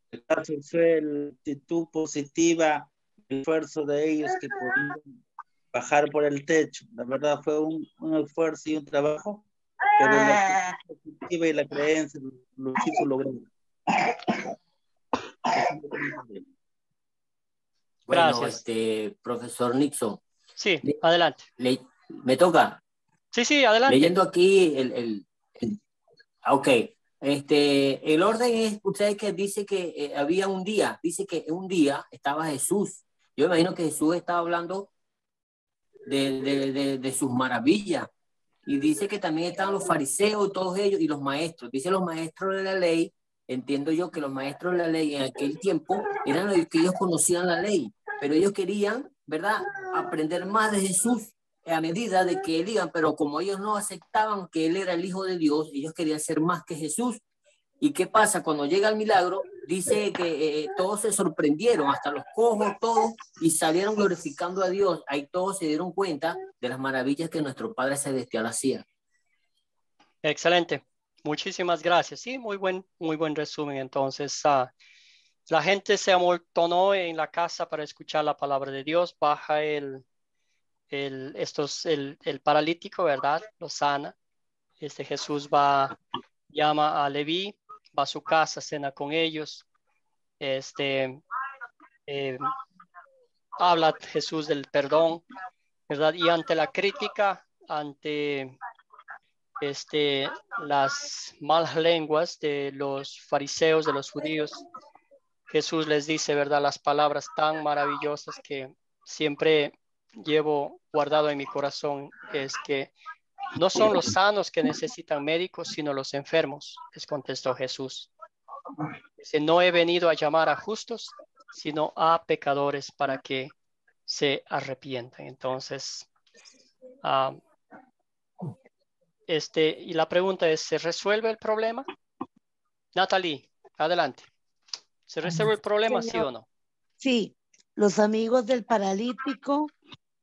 El caso fue la actitud positiva, el esfuerzo de ellos que podían bajar por el techo. La verdad fue un esfuerzo y un trabajo, pero la actitud positiva y la creencia los chicos lograron. Bueno, Gracias. Profesor Nixon. Sí, adelante. ¿Me toca? Sí, adelante. Leyendo aquí ok. El orden es, ustedes que dice que había un día, dice que un día estaba Jesús. Yo me imagino que Jesús estaba hablando de sus maravillas. Y dice que también estaban los fariseos, todos ellos, y los maestros. Dice los maestros de la ley. Entiendo yo que los maestros de la ley en aquel tiempo eran los que ellos conocían la ley, pero ellos querían, ¿verdad?, aprender más de Jesús a medida de que él iban, pero como ellos no aceptaban que él era el Hijo de Dios, ellos querían ser más que Jesús. ¿Y qué pasa? Cuando llega el milagro, dice que todos se sorprendieron, hasta los cojos, todos, y salieron glorificando a Dios. Ahí todos se dieron cuenta de las maravillas que nuestro Padre Celestial hacía. Excelente. Muchísimas gracias. Sí, muy buen resumen. Entonces, la gente se amontonó en la casa para escuchar la palabra de Dios. Baja el paralítico, ¿verdad? Lo sana. Jesús llama a Leví, va a su casa, cena con ellos. Habla Jesús del perdón, ¿verdad? Y ante la crítica, ante las malas lenguas de los fariseos, de los judíos, Jesús les dice, ¿verdad?, las palabras tan maravillosas que siempre llevo guardado en mi corazón, es que no son los sanos que necesitan médicos, sino los enfermos, les contestó Jesús. Dice, no he venido a llamar a justos, sino a pecadores para que se arrepientan. Entonces, y la pregunta es, ¿se resuelve el problema? Natalie, adelante. ¿Se resuelve el problema, sí o no? Sí, los amigos del paralítico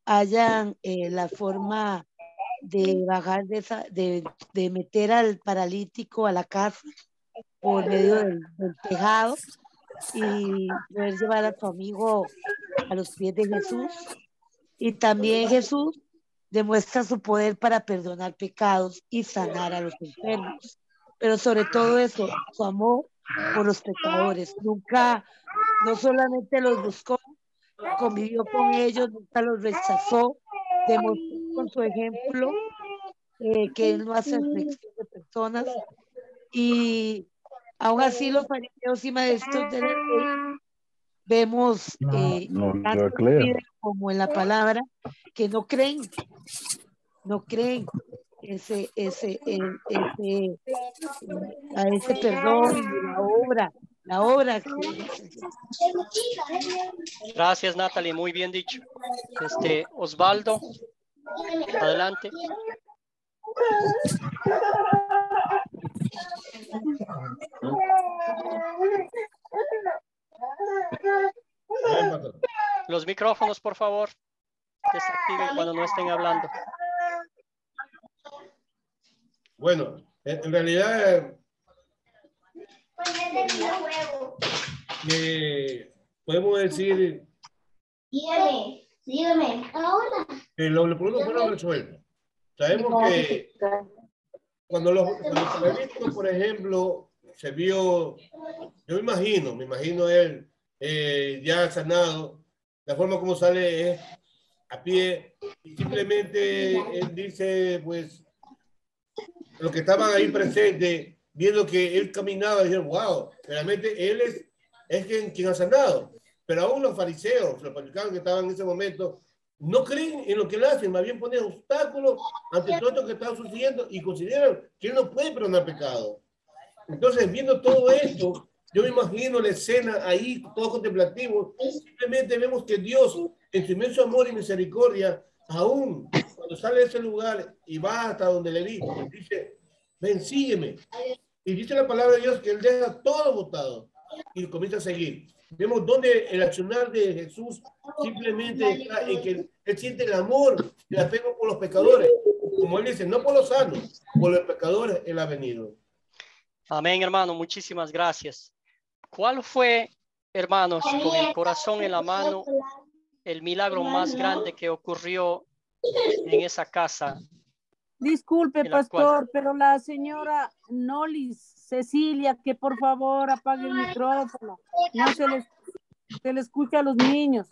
hayan la forma de bajar de meter al paralítico a la casa, por medio del tejado y poder llevar a tu amigo a los pies de Jesús. Y también Jesús demuestra su poder para perdonar pecados y sanar a los enfermos. Pero sobre todo eso, su amor por los pecadores. Nunca, no solamente los buscó, convivió con ellos, nunca los rechazó, demostró con su ejemplo que él no hace acepción de personas. Y aún así los fariseos y maestros de la ley vemos tanto en la Biblia como en la palabra que no creen a ese perdón y la obra que Gracias, Natalie, muy bien dicho. Osvaldo, adelante. Los micrófonos, por favor, desactiven cuando no estén hablando. Bueno, en realidad podemos decir dígame ahora. Que los problemas fueron resueltos. Sabemos que cuando los paralíticos, por ejemplo, se vio, yo me imagino él ya sanado, la forma como sale es a pie, y simplemente él dice, pues, los que estaban ahí presentes, viendo que él caminaba, dijeron, wow, realmente él es quien ha sanado. Pero aún los fariseos, los publicanos que estaban en ese momento, no creen en lo que él hace, más bien ponen obstáculos ante todo esto que está sucediendo y consideran que él no puede perdonar pecado. Entonces, viendo todo esto, yo me imagino la escena ahí, todo contemplativo, simplemente vemos que Dios, en su inmenso amor y misericordia, aún cuando sale de ese lugar y va hasta donde le dice, ven, sígueme. Y dice la palabra de Dios que él deja todo botado y comienza a seguir. Vemos donde el accionar de Jesús simplemente está en que él siente el amor y el apego por los pecadores. Como él dice, no por los sanos, por los pecadores él ha venido. Amén, hermano. Muchísimas gracias. ¿Cuál fue, hermanos, con el corazón en la mano, el milagro más grande que ocurrió en esa casa? Disculpe, pastor, pero la señora Nolis Cecilia, que por favor apague el micrófono. No se le escucha a los niños.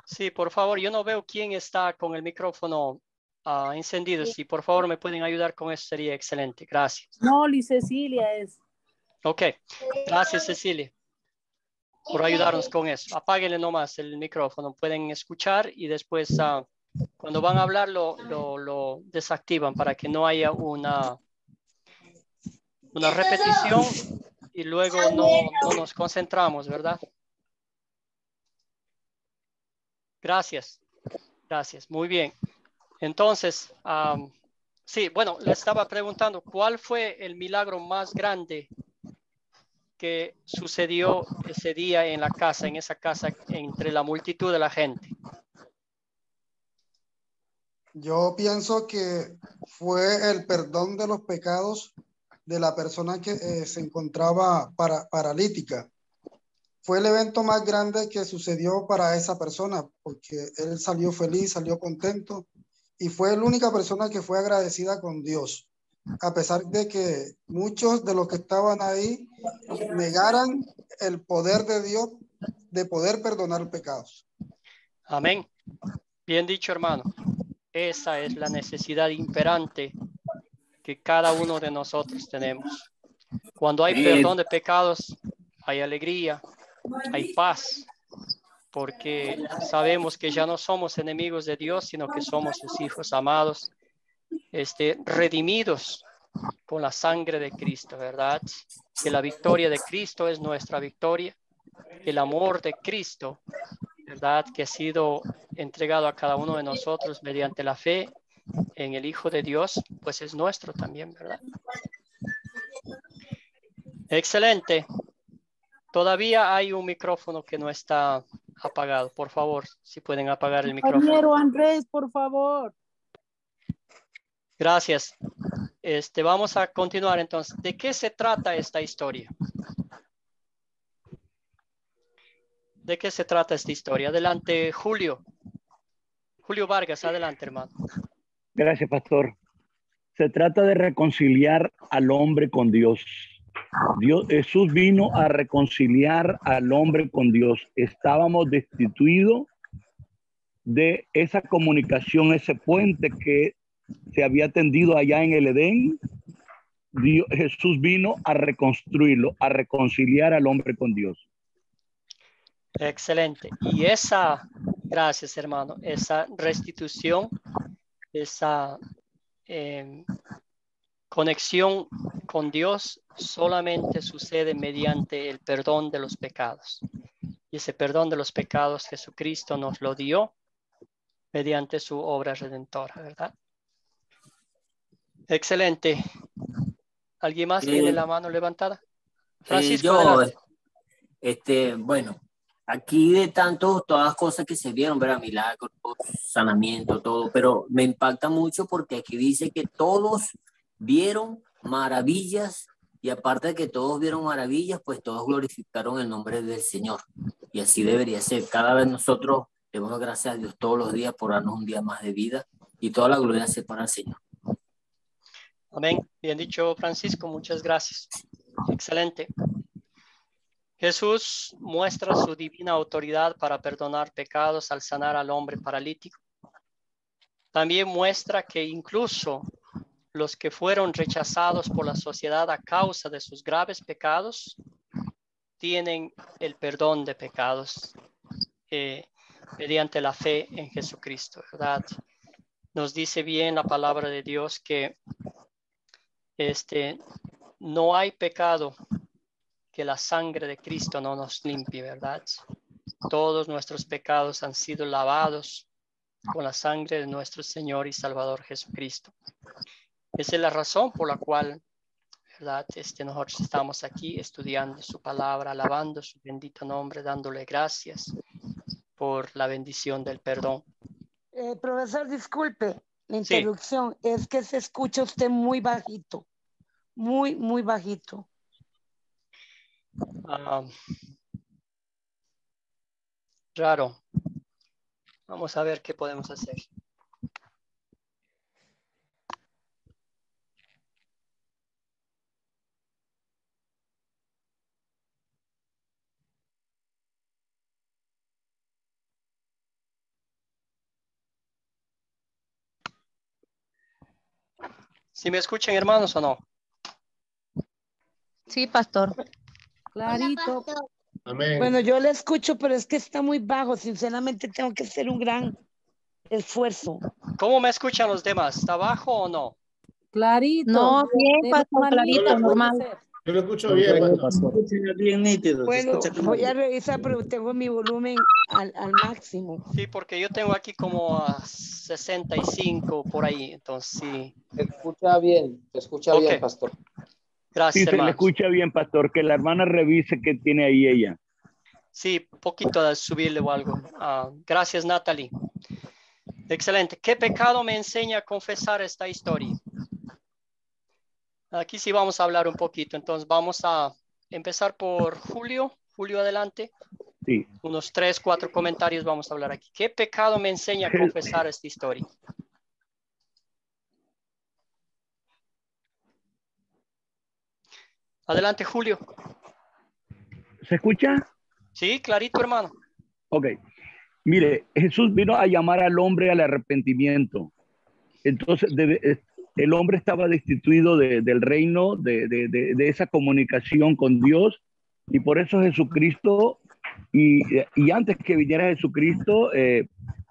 Sí, por favor, yo no veo quién está con el micrófono encendido. Si por favor me pueden ayudar con eso, sería excelente. Gracias. Nolis Cecilia es. Ok, gracias Cecilia por ayudarnos con eso. Apáguenle nomás el micrófono, pueden escuchar y después cuando van a hablar lo desactivan para que no haya una repetición y luego no nos concentramos, ¿verdad? Gracias, muy bien. Entonces, sí, bueno, le estaba preguntando, ¿cuál fue el milagro más grande que sucedió ese día en la casa, en esa casa, entre la multitud de la gente? Yo pienso que fue el perdón de los pecados de la persona que se encontraba paralítica. Fue el evento más grande que sucedió para esa persona, porque él salió feliz, salió contento, y fue la única persona que fue agradecida con Dios, a pesar de que muchos de los que estaban ahí negaran el poder de Dios de poder perdonar pecados. Amén. Bien dicho, hermano. Esa es la necesidad imperante que cada uno de nosotros tenemos. Cuando hay perdón de pecados, hay alegría, hay paz, porque sabemos que ya no somos enemigos de Dios, sino que somos sus hijos amados, redimidos con la sangre de Cristo, ¿verdad? Que la victoria de Cristo es nuestra victoria, el amor de Cristo, ¿verdad? Que ha sido entregado a cada uno de nosotros mediante la fe en el Hijo de Dios, pues es nuestro también, ¿verdad? Excelente. Todavía hay un micrófono que no está apagado. Por favor, si pueden apagar el micrófono. Compañero Andrés, por favor. Gracias. Vamos a continuar entonces. ¿De qué se trata esta historia? ¿De qué se trata esta historia? Adelante, Julio. Julio Vargas, adelante, hermano. Gracias, pastor. Se trata de reconciliar al hombre con Dios. Jesús vino a reconciliar al hombre con Dios. Estábamos destituidos de esa comunicación, ese puente que se había tendido allá en el Edén. Jesús vino a reconstruirlo, a reconciliar al hombre con Dios. Excelente. Y gracias, hermano, esa restitución, esa conexión con Dios solamente sucede mediante el perdón de los pecados. Y ese perdón de los pecados Jesucristo nos lo dio mediante su obra redentora, ¿verdad? Excelente. ¿Alguien más tiene la mano levantada? Francisco, yo, bueno, aquí de todas las cosas que se vieron, ¿verdad? Milagros, sanamiento, todo, pero me impacta mucho porque aquí dice que todos vieron maravillas y aparte de que todos vieron maravillas, pues todos glorificaron el nombre del Señor. Y así debería ser. Cada vez nosotros demos gracias a Dios todos los días por darnos un día más de vida y toda la gloria se para el Señor. Amén. Bien dicho, Francisco. Muchas gracias. Excelente. Jesús muestra su divina autoridad para perdonar pecados al sanar al hombre paralítico. También muestra que incluso los que fueron rechazados por la sociedad a causa de sus graves pecados tienen el perdón de pecados mediante la fe en Jesucristo, ¿verdad? Nos dice bien la palabra de Dios que no hay pecado que la sangre de Cristo no nos limpie, ¿verdad? Todos nuestros pecados han sido lavados con la sangre de nuestro Señor y Salvador Jesucristo. Esa es la razón por la cual, ¿verdad? Nosotros estamos aquí estudiando su palabra, alabando su bendito nombre, dándole gracias por la bendición del perdón. Profesor, disculpe la interrupción. Sí. Es que se escucha usted muy bajito, muy bajito. Raro. Vamos a ver qué podemos hacer. ¿Sí me escuchan, hermanos, o no? Sí, pastor. Clarito. Amén. Bueno, yo le escucho, pero es que está muy bajo. Sinceramente, tengo que hacer un gran esfuerzo. ¿Cómo me escuchan los demás? ¿Está bajo o no? Clarito. No, bien, pastor, clarito, normal. Yo lo escucho bien, pastor. Bien nítido. Bueno, voy a revisar, pero tengo mi volumen al máximo. Sí, porque yo tengo aquí como a 65 por ahí, entonces sí. Se escucha bien, pastor. Gracias, sí, se le escucha bien, pastor, que la hermana revise qué tiene ahí ella. Sí, poquito de subirle o algo. Gracias, Natalie. Excelente. ¿Qué pecado me enseña a confesar esta historia? Aquí sí vamos a hablar un poquito. Entonces vamos a empezar por Julio. Julio, adelante. Sí. Unos 3, 4 comentarios vamos a hablar aquí. ¿Qué pecado me enseña a confesar esta historia? Adelante, Julio. ¿Se escucha? Sí, clarito, hermano. Ok. Mire, Jesús vino a llamar al hombre al arrepentimiento. Entonces, el hombre estaba destituido del reino, de esa comunicación con Dios. Y por eso Jesucristo, y antes que viniera Jesucristo,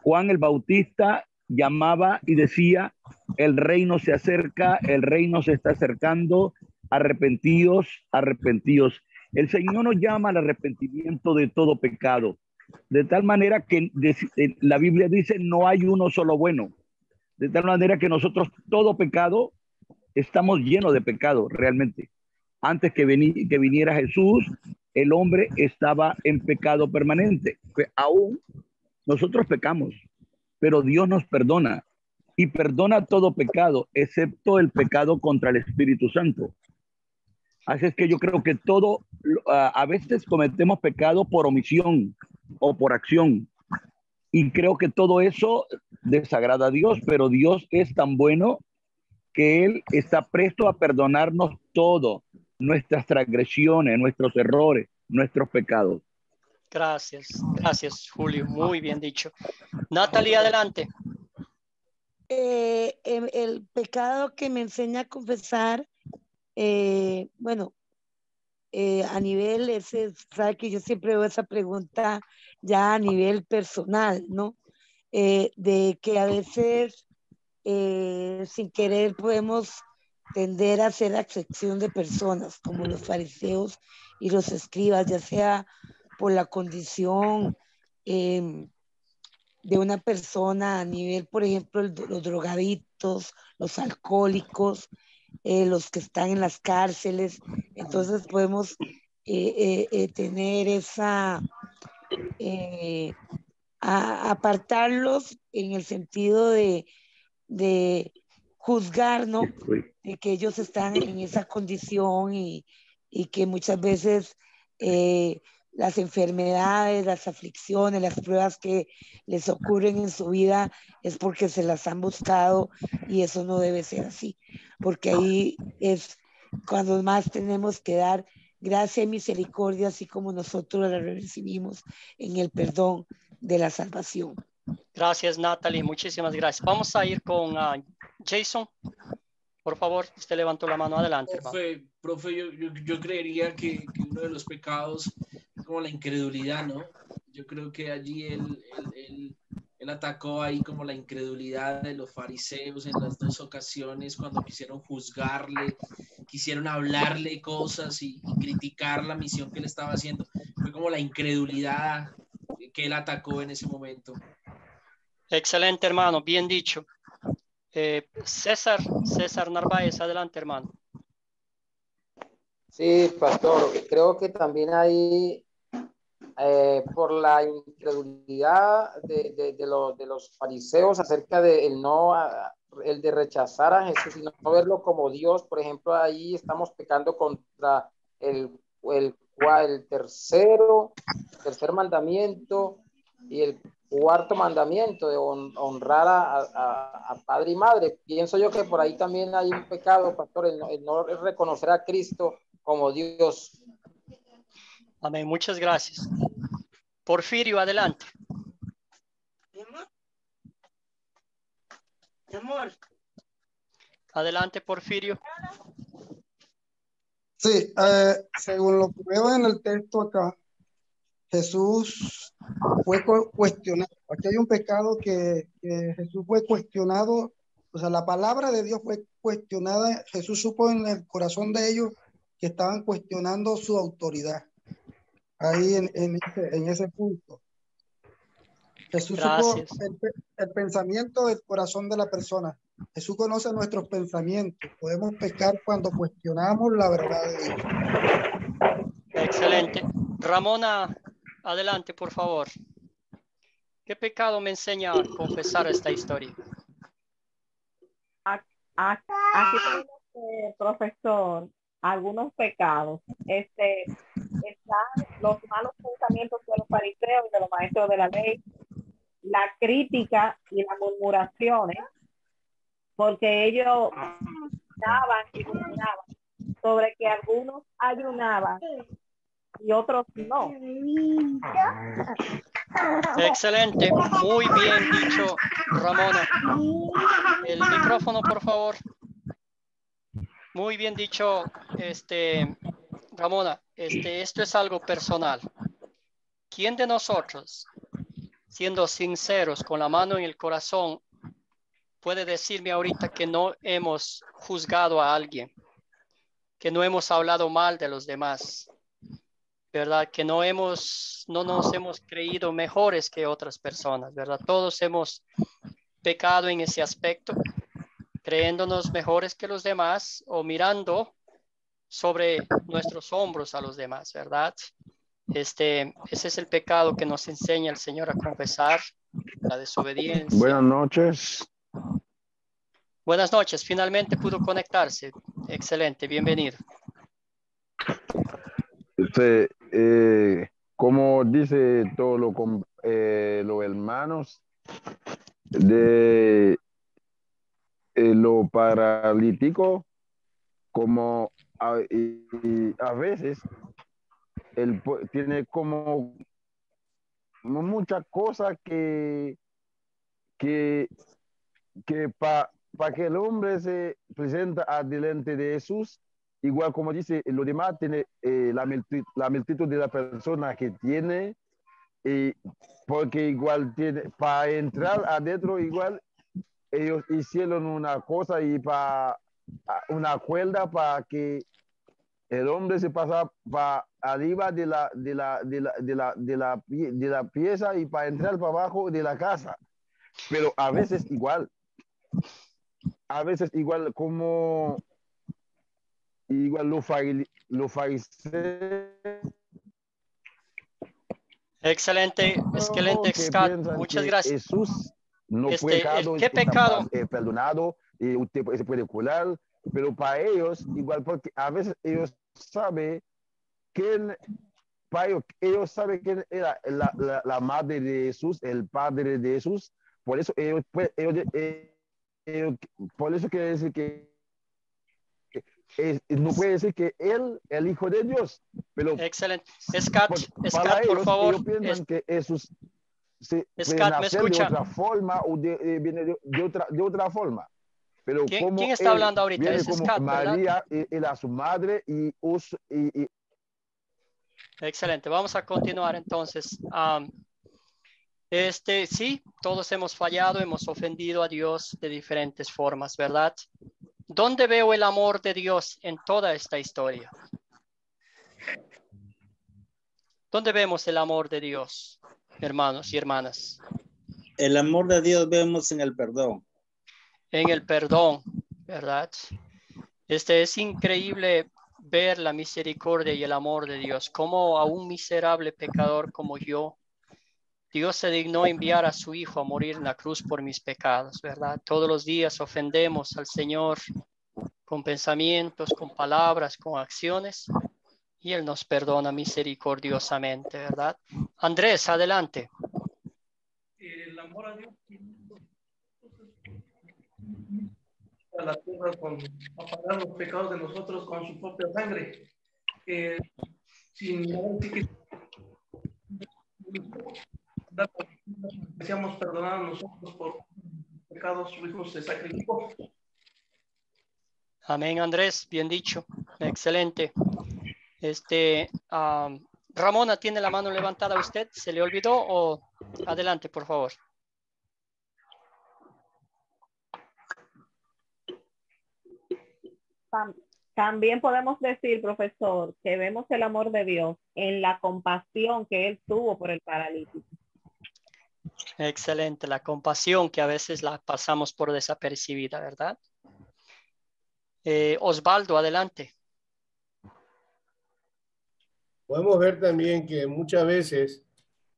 Juan el Bautista llamaba y decía, el reino se acerca, el reino se está acercando, arrepentidos, arrepentidos. El Señor nos llama al arrepentimiento de todo pecado, de tal manera que la Biblia dice no hay uno solo bueno, de tal manera que nosotros todo pecado estamos llenos de pecado realmente. Antes que viniera Jesús, el hombre estaba en pecado permanente. Aún nosotros pecamos, pero Dios nos perdona. y perdona todo pecado, excepto el pecado contra el Espíritu Santo. Así es que yo creo que todo, a veces cometemos pecado por omisión o por acción. Y creo que todo eso desagrada a Dios, pero Dios es tan bueno que Él está presto a perdonarnos todo, nuestras transgresiones, nuestros errores, nuestros pecados. Gracias, gracias, Julio. Muy bien dicho. Natalie, adelante. El pecado que me enseña a confesar, bueno, a nivel, sabe que yo siempre veo esa pregunta ya a nivel personal, ¿no? De que a veces sin querer podemos tender a hacer acepción de personas como los fariseos y los escribas, ya sea por la condición de una persona a nivel, por ejemplo, los drogadictos, los alcohólicos, los que están en las cárceles. Entonces podemos tener esa, apartarlos en el sentido de juzgar, ¿no? De que ellos están en esa condición y que muchas veces las enfermedades, las aflicciones, las pruebas que les ocurren en su vida es porque se las han buscado, y eso no debe ser así, porque ahí es cuando más tenemos que dar gracia y misericordia, así como nosotros la recibimos en el perdón de la salvación. Gracias, Natalie. Muchísimas gracias. Vamos a ir con Jason. Por favor, usted levantó la mano. Adelante, profe, yo creería que uno de los pecados es como la incredulidad, ¿no? Yo creo que allí él atacó ahí como la incredulidad de los fariseos en las dos ocasiones cuando quisieron juzgarle, quisieron hablarle cosas y criticar la misión que él estaba haciendo. Fue como la incredulidad que él atacó en ese momento. Excelente, hermano. Bien dicho. César Narváez, adelante, hermano. Sí, pastor, creo que también hay, por la incredulidad de los fariseos acerca de el de rechazar a Jesús y no verlo como Dios. Por ejemplo, ahí estamos pecando contra el tercer mandamiento y el cuarto mandamiento de honrar a padre y madre. Pienso yo que por ahí también hay un pecado, pastor, el no reconocer a Cristo como Dios. Amén, muchas gracias. Porfirio, adelante. Mi amor. Adelante, Porfirio. Sí, según lo que veo en el texto acá, Jesús fue cuestionado. Aquí hay un pecado que Jesús fue cuestionado. O sea, la palabra de Dios fue cuestionada. Jesús supo en el corazón de ellos que estaban cuestionando su autoridad. Ahí en ese punto. Jesús supo el pensamiento del corazón de la persona. Jesús conoce nuestros pensamientos. Podemos pecar cuando cuestionamos la verdad de Dios. Excelente. Ramona, adelante, por favor. ¿Qué pecado me enseña a confesar esta historia? Aquí tenemos, profesor, algunos pecados. Están los malos pensamientos de los fariseos y de los maestros de la ley, la crítica y las murmuraciones, porque ellos daban y murmuraban sobre que algunos ayunaban y otros no. Excelente, muy bien dicho, Ramona. El micrófono, por favor. Muy bien dicho, Ramona. Esto es algo personal. ¿Quién de nosotros, siendo sinceros, con la mano en el corazón, puede decirme ahorita que no hemos juzgado a alguien, que no hemos hablado mal de los demás, ¿verdad? Que no nos hemos creído mejores que otras personas, ¿verdad? Todos hemos pecado en ese aspecto, creyéndonos mejores que los demás o mirando sobre nuestros hombros a los demás, ¿verdad? Ese es el pecado que nos enseña el Señor a confesar, la desobediencia. Buenas noches. Buenas noches, finalmente pudo conectarse. Excelente, bienvenido. Como dice todos los hermanos, de lo paralítico, como a veces él tiene como muchas cosas que para que el hombre se presenta delante de Jesús, igual como dice, lo demás tiene la multitud de la persona que tiene, porque igual tiene, para entrar adentro, igual ellos hicieron una cosa y para una cuerda para que el hombre se pasa para arriba de la pieza y para entrar para abajo de la casa. Pero a veces igual como igual los fariseos. Excelente, Scott. Muchas gracias. Jesús no fue ¿qué pecado? Perdonado y usted se puede curar, pero para ellos igual, porque a veces ellos saben quién, para ellos saben quién era la madre de Jesús, el padre de Jesús. Por eso por eso quiere decir que no puede decir que él, el Hijo de Dios, pero excelente. Scott, por ellos, favor. Ellos piensan que Jesús Scott, ¿me escucha? de otra forma o viene de otra forma. Pero ¿Quién está hablando ahorita? Viene Es como Scott, María era su madre y excelente, vamos a continuar entonces. Sí, todos hemos fallado, hemos ofendido a Dios de diferentes formas, ¿verdad? ¿Dónde veo el amor de Dios en toda esta historia? ¿Dónde vemos el amor de Dios, hermanos y hermanas? El amor de Dios vemos en el perdón. En el perdón, ¿verdad? Es increíble ver la misericordia y el amor de Dios. Como a un miserable pecador como yo, Dios se dignó enviar a su Hijo a morir en la cruz por mis pecados, ¿verdad? Todos los días ofendemos al Señor con pensamientos, con palabras, con acciones, y Él nos perdona misericordiosamente, ¿verdad? Andrés, adelante. El amor a Dios a la tierra a pagar los pecados de nosotros con su propia sangre. Sin seamos perdonados nosotros por pecados, su Hijo se sacrificó. Amén, Andrés, bien dicho, excelente. Ramona, ¿tiene la mano levantada usted? ¿Se le olvidó o adelante, por favor? También podemos decir, profesor, que vemos el amor de Dios en la compasión que Él tuvo por el paralítico. Excelente, la compasión que a veces la pasamos por desapercibida, ¿verdad? Osvaldo, adelante. Podemos ver también que muchas veces,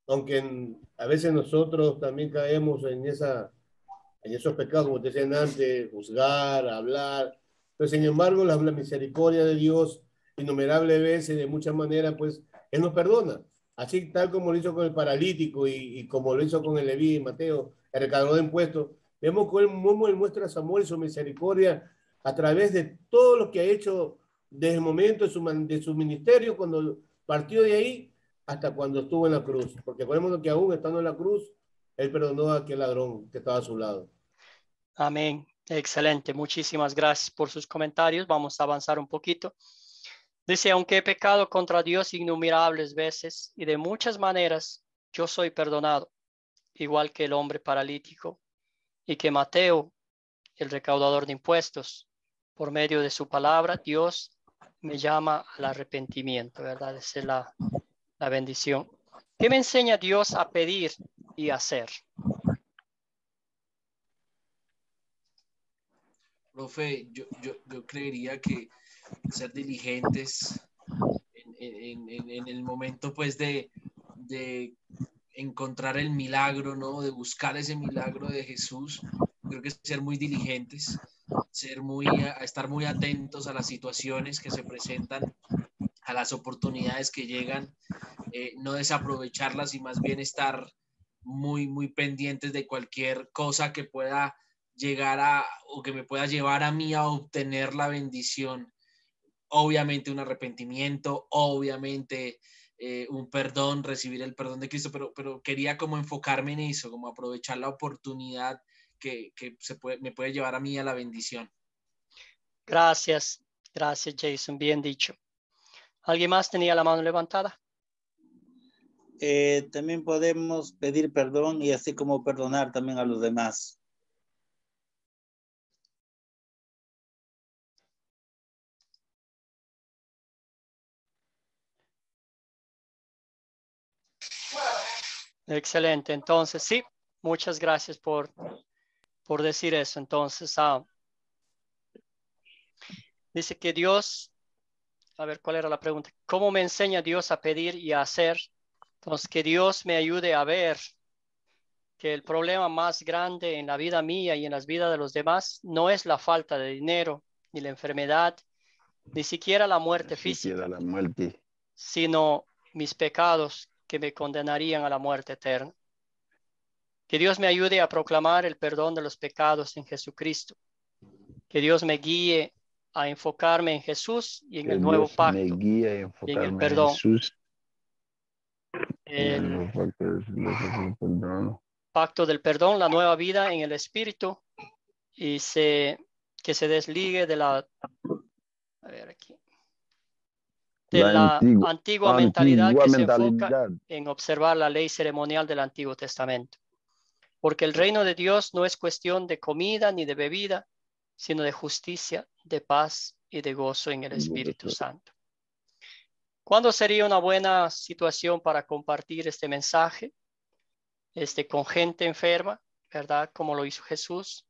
aunque a veces nosotros también caemos en esos pecados, como te decían antes, juzgar, hablar, pero sin embargo la misericordia de Dios innumerables veces, de muchas maneras, pues Él nos perdona. Así tal como lo hizo con el paralítico y como lo hizo con el Leví y Mateo, el recaudador de impuestos, vemos cómo Él muestra su amor y su misericordia a través de todo lo que ha hecho desde el momento de su ministerio, cuando partió de ahí hasta cuando estuvo en la cruz. Porque acuérdense que aún estando en la cruz, Él perdonó a aquel ladrón que estaba a su lado. Amén. Excelente. Muchísimas gracias por sus comentarios. Vamos a avanzar un poquito. Dice, aunque he pecado contra Dios innumerables veces y de muchas maneras, yo soy perdonado, igual que el hombre paralítico, y que Mateo, el recaudador de impuestos, por medio de su palabra, Dios me llama al arrepentimiento, ¿verdad? Esa es la bendición. ¿Qué me enseña Dios a pedir y hacer? Profe, yo creería que ser diligentes en el momento pues de encontrar el milagro, ¿no? De buscar ese milagro de Jesús, creo que es ser muy diligentes, a estar muy atentos a las situaciones que se presentan, a las oportunidades que llegan, no desaprovecharlas y más bien estar muy pendientes de cualquier cosa que pueda llegar o que me pueda llevar a mí a obtener la bendición. Obviamente un arrepentimiento, obviamente un perdón, recibir el perdón de Cristo, pero quería como enfocarme en eso, como aprovechar la oportunidad que me puede llevar a mí a la bendición. Gracias, gracias Jason, bien dicho. ¿Alguien más tenía la mano levantada? También podemos pedir perdón y así como perdonar también a los demás. Excelente, entonces sí, muchas gracias por decir eso. Entonces, dice que Dios, a ver, ¿cuál era la pregunta? ¿Cómo me enseña Dios a pedir y a hacer? Entonces, que Dios me ayude a ver que el problema más grande en la vida mía y en las vidas de los demás no es la falta de dinero, ni la enfermedad, ni siquiera la muerte física, La muerte. sino mis pecados que me condenarían a la muerte eterna. Que Dios me ayude a proclamar el perdón de los pecados en Jesucristo. Que Dios me guíe a enfocarme en Jesús y en el nuevo pacto. Me guía a y en el enfocarme en perdón. Jesús. El pacto del perdón, la nueva vida en el Espíritu y que se desligue de la, a ver aquí, de la antigua mentalidad que se enfoca en observar la ley ceremonial del Antiguo Testamento. Porque el reino de Dios no es cuestión de comida ni de bebida, sino de justicia, de paz y de gozo en el Espíritu Santo. ¿Cuándo sería una buena situación para compartir este mensaje con gente enferma, verdad? Como lo hizo Jesús.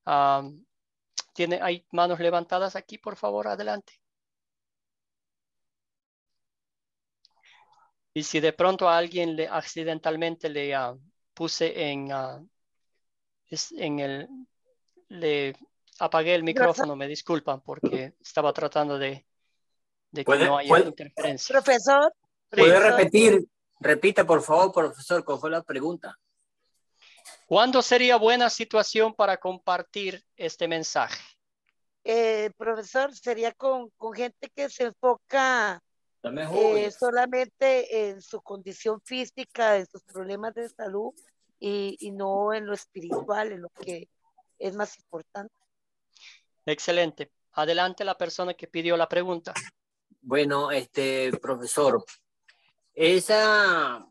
¿Hay manos levantadas aquí? Por favor, adelante. Y si de pronto a alguien accidentalmente le puse le apagué el micrófono, me disculpan porque estaba tratando de que no haya interferencia. Profesor. ¿Puede repetir? Repita, por favor, profesor, ¿cuál fue la pregunta? ¿Cuándo sería buena situación para compartir este mensaje? Profesor, sería con gente que se enfoca solamente en su condición física, en sus problemas de salud y no en lo espiritual, en lo que es más importante. Excelente. Adelante la persona que pidió la pregunta. Bueno, profesor, esa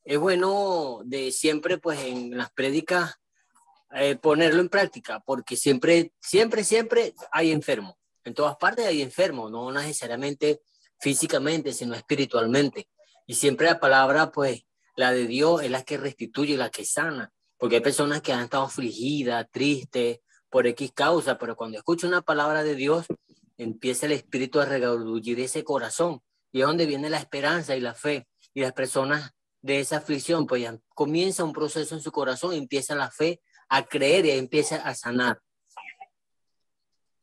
es bueno de siempre, pues en las prédicas ponerlo en práctica, porque siempre hay enfermos. En todas partes hay enfermos, no necesariamente físicamente, sino espiritualmente. Y siempre la palabra, pues, la de Dios es la que restituye, la que sana, porque hay personas que han estado afligidas, tristes, por X causa, pero cuando escucha una palabra de Dios, empieza el Espíritu a regardullir ese corazón, y es donde viene la esperanza y la fe, y las personas de esa aflicción, pues ya comienza un proceso en su corazón, y empieza la fe a creer y empieza a sanar.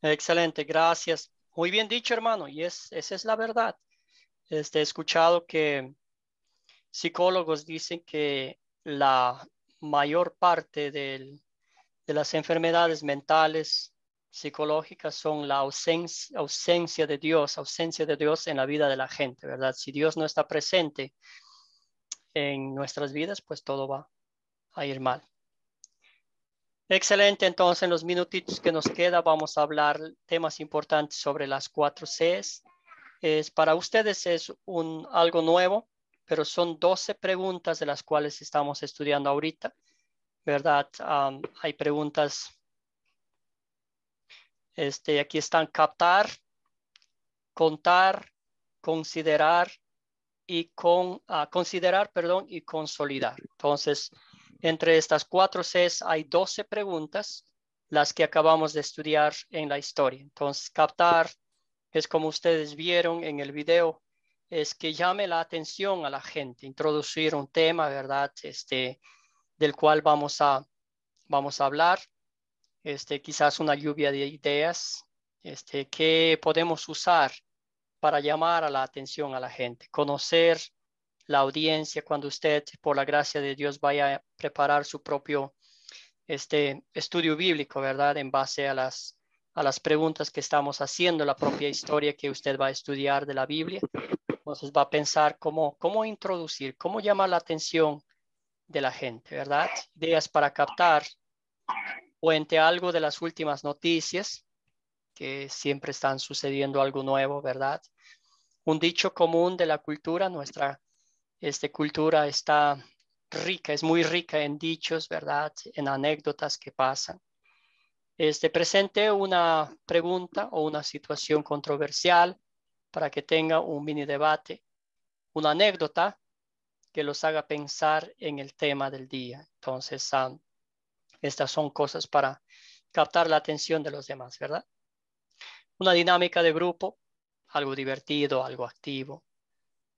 Excelente, gracias. Muy bien dicho, hermano, y esa es la verdad. He escuchado que psicólogos dicen que la mayor parte de las enfermedades mentales, psicológicas, son la ausencia de Dios en la vida de la gente, ¿verdad? Si Dios no está presente en nuestras vidas, pues todo va a ir mal. Excelente, entonces en los minutitos que nos queda vamos a hablar temas importantes sobre las 4 Cs. Para ustedes es algo nuevo, pero son 12 preguntas de las cuales estamos estudiando ahorita, ¿verdad? Hay preguntas, aquí están: captar, contar, considerar y consolidar. Entonces, entre estas 4 Cs hay 12 preguntas, las que acabamos de estudiar en la historia. Entonces, captar es, como ustedes vieron en el video, es que llame la atención a la gente, introducir un tema, ¿verdad? Del cual vamos a hablar. quizás una lluvia de ideas que podemos usar para llamar a la atención a la gente, conocer la audiencia cuando usted, por la gracia de Dios, vaya a preparar su propio estudio bíblico, ¿verdad? En base a las preguntas que estamos haciendo, la propia historia que usted va a estudiar de la Biblia. Entonces va a pensar cómo introducir, cómo llamar la atención de la gente, ¿verdad? Ideas para captar, cuente algo de las últimas noticias, que siempre están sucediendo algo nuevo, ¿verdad? Un dicho común de la cultura, nuestra cultura está rica, es muy rica en dichos, ¿verdad? En anécdotas que pasan. Presente una pregunta o una situación controversial para que tenga un mini debate, una anécdota que los haga pensar en el tema del día. Entonces, estas son cosas para captar la atención de los demás, ¿verdad? Una dinámica de grupo, algo divertido, algo activo,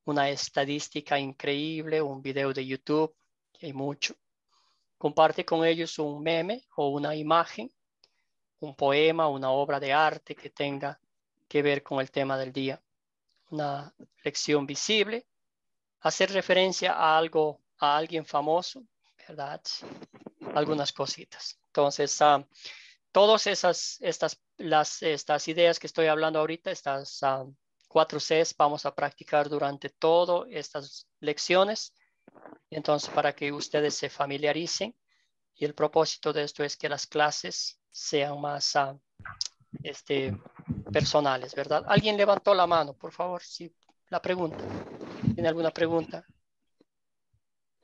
una estadística increíble, un video de YouTube, que hay mucho. Comparte con ellos un meme o una imagen, un poema, una obra de arte que tenga que ver con el tema del día. Una lección visible, hacer referencia a algo, a alguien famoso, ¿verdad? Algunas cositas. Entonces, todas estas ideas que estoy hablando ahorita, estas 4 Cs, vamos a practicar durante todas estas lecciones. Entonces, para que ustedes se familiaricen, y el propósito de esto es que las clases sean más personales, ¿verdad? Alguien levantó la mano, por favor, si la pregunta. ¿Tiene alguna pregunta?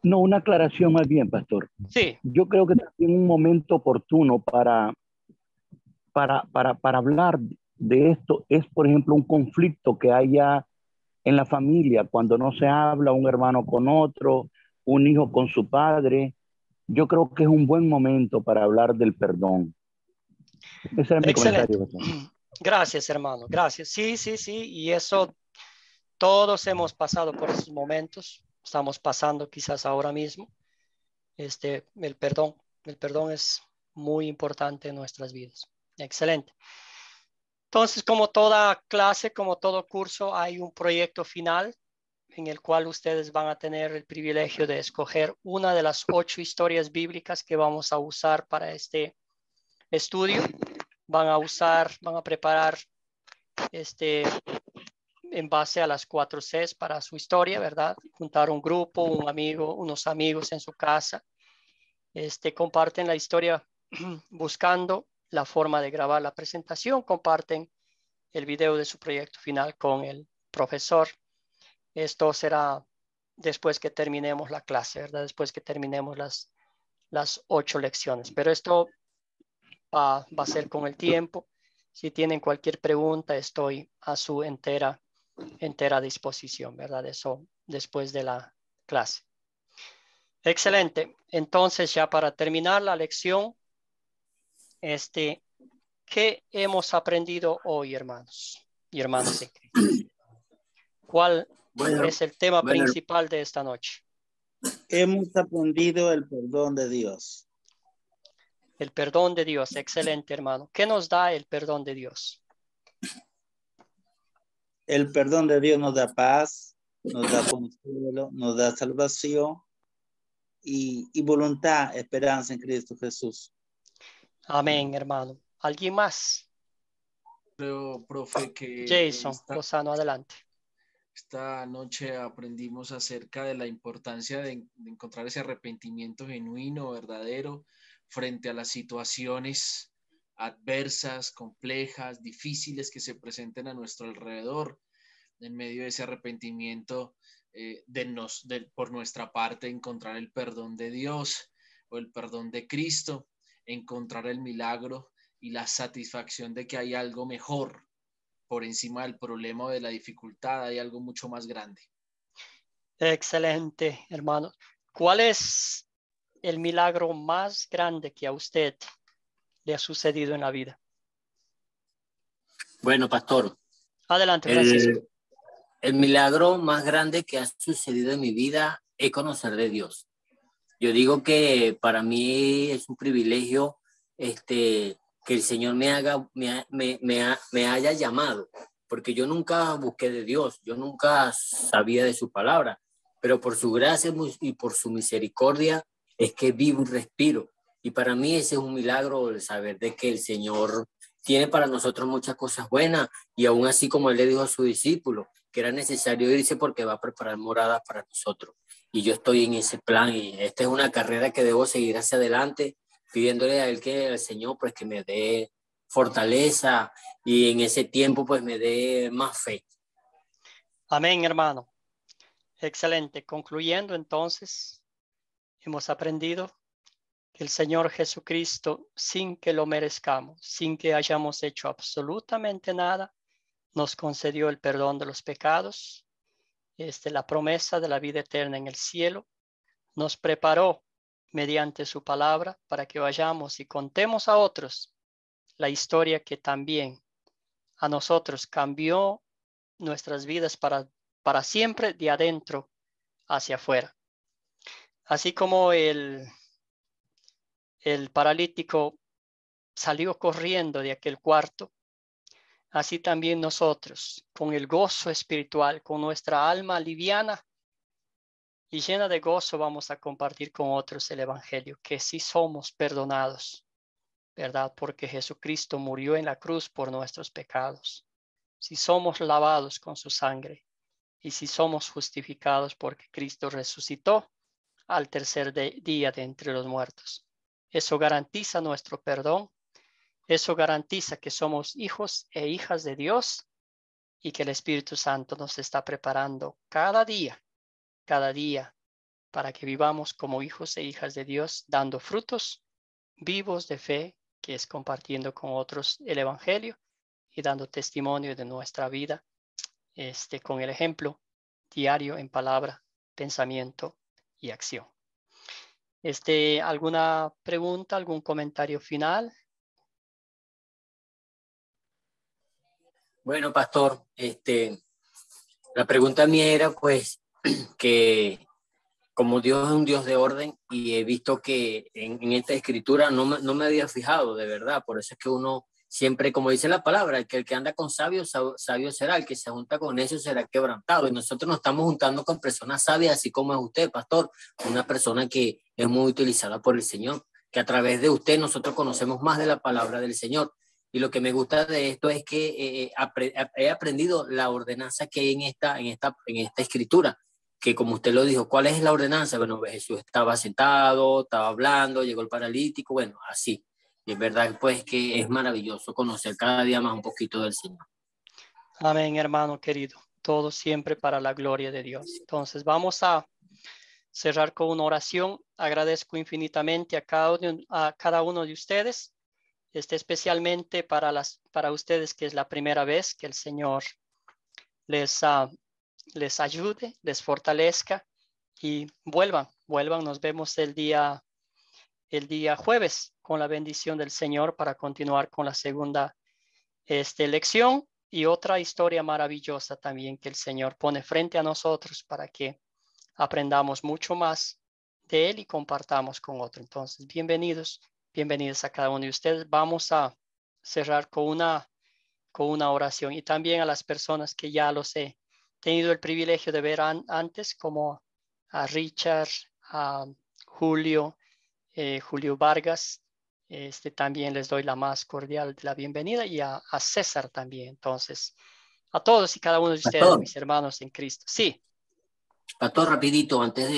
No, una aclaración más bien, pastor. Sí. Yo creo que también un momento oportuno para hablar de esto es, por ejemplo, un conflicto que haya en la familia, cuando no se habla un hermano con otro, un hijo con su padre. Yo creo que es un buen momento para hablar del perdón. Ese es mi comentario. Gracias, hermano. Gracias. Sí. Y eso, todos hemos pasado por esos momentos. Estamos pasando quizás ahora mismo. El perdón es muy importante en nuestras vidas. Excelente. Entonces, como toda clase, como todo curso, hay un proyecto final en el cual ustedes van a tener el privilegio de escoger una de las 8 historias bíblicas que vamos a usar para este estudio. Van a preparar en base a las 4 Cs para su historia, ¿verdad? Juntar un grupo, unos amigos en su casa. Comparten la historia buscando la forma de grabar la presentación, comparten el video de su proyecto final con el profesor. Esto será después que terminemos la clase, ¿verdad? Después que terminemos las 8 lecciones. Pero esto va a ser con el tiempo. Si tienen cualquier pregunta, estoy a su entera disposición, ¿verdad? Eso después de la clase. Excelente. Entonces, ya para terminar la lección, ¿qué hemos aprendido hoy, hermanos y hermanas en Cristo? ¿Cuál es el tema principal de esta noche? Hemos aprendido el perdón de Dios. El perdón de Dios. Excelente, hermano. ¿Qué nos da el perdón de Dios? El perdón de Dios nos da paz, nos da consuelo, nos da salvación y voluntad, esperanza en Cristo Jesús. Amén, hermano. ¿Alguien más? Creo, profe, que Jason Lozano, adelante. Esta noche aprendimos acerca de la importancia de encontrar ese arrepentimiento genuino, verdadero, frente a las situaciones adversas, complejas, difíciles que se presenten a nuestro alrededor. En medio de ese arrepentimiento, por nuestra parte, encontrar el perdón de Dios o el perdón de Cristo, encontrar el milagro y la satisfacción de que hay algo mejor por encima del problema o de la dificultad, hay algo mucho más grande. Excelente, hermano. ¿Cuál es el milagro más grande que a usted le ha sucedido en la vida? Bueno, pastor. Adelante, Francisco. El milagro más grande que ha sucedido en mi vida es conocer de Dios. Yo digo que para mí es un privilegio que el Señor me haya llamado, porque yo nunca busqué de Dios, yo nunca sabía de su palabra, pero por su gracia y por su misericordia es que vivo y respiro. Y para mí ese es un milagro, el saber de que el Señor tiene para nosotros muchas cosas buenas, y aún así, como Él le dijo a sus discípulos, que era necesario irse porque va a preparar moradas para nosotros. Y yo estoy en ese plan, y esta es una carrera que debo seguir hacia adelante, pidiéndole a Él, que al Señor, pues, que me dé fortaleza y en ese tiempo pues me dé más fe. Amén, hermano. Excelente. Concluyendo entonces, hemos aprendido que el Señor Jesucristo, sin que lo merezcamos, sin que hayamos hecho absolutamente nada, nos concedió el perdón de los pecados, la promesa de la vida eterna en el cielo, nos preparó mediante su palabra para que vayamos y contemos a otros la historia que también a nosotros cambió nuestras vidas para siempre, de adentro hacia afuera. Así como el paralítico salió corriendo de aquel cuarto, así también nosotros, con el gozo espiritual, con nuestra alma liviana y llena de gozo, vamos a compartir con otros el evangelio, que sí somos perdonados, ¿verdad? Porque Jesucristo murió en la cruz por nuestros pecados. Si somos lavados con su sangre y si somos justificados porque Cristo resucitó al tercer día de entre los muertos. Eso garantiza nuestro perdón. Eso garantiza que somos hijos e hijas de Dios y que el Espíritu Santo nos está preparando cada día, para que vivamos como hijos e hijas de Dios, dando frutos vivos de fe, que es compartiendo con otros el Evangelio y dando testimonio de nuestra vida, con el ejemplo diario en palabra, pensamiento y acción. ¿Alguna pregunta, algún comentario final? Bueno, pastor, la pregunta mía era pues que como Dios es un Dios de orden, y he visto que en esta escritura no me había fijado, de verdad. Por eso es que uno siempre, como dice la palabra, que el que anda con sabios, sabio será; el que se junta con necios será quebrantado. Y nosotros nos estamos juntando con personas sabias, así como es usted, pastor, una persona que es muy utilizada por el Señor, que a través de usted nosotros conocemos más de la palabra del Señor. Y lo que me gusta de esto es que he aprendido la ordenanza que hay en esta escritura, que como usted lo dijo, ¿cuál es la ordenanza? Bueno, Jesús estaba sentado, estaba hablando, llegó el paralítico, bueno, así. Y es verdad pues que es maravilloso conocer cada día más un poquito del Señor. Amén, hermano querido. Todo siempre para la gloria de Dios. Entonces vamos a cerrar con una oración. Agradezco infinitamente a cada uno de ustedes, especialmente para ustedes que es la primera vez, que el Señor les ayude, les fortalezca y vuelvan. Nos vemos el día jueves con la bendición del Señor para continuar con la segunda lección y otra historia maravillosa también que el Señor pone frente a nosotros para que aprendamos mucho más de Él y compartamos con otros. Entonces, bienvenidos a cada uno de ustedes. Vamos a cerrar con una oración, y también a las personas que ya los he tenido el privilegio de ver antes, como a Richard, a Julio Vargas, también les doy la más cordial de la bienvenida, y a César también. Entonces, a todos y cada uno de ustedes, Pastor, mis hermanos en Cristo. Sí. Pastor, rapidito, antes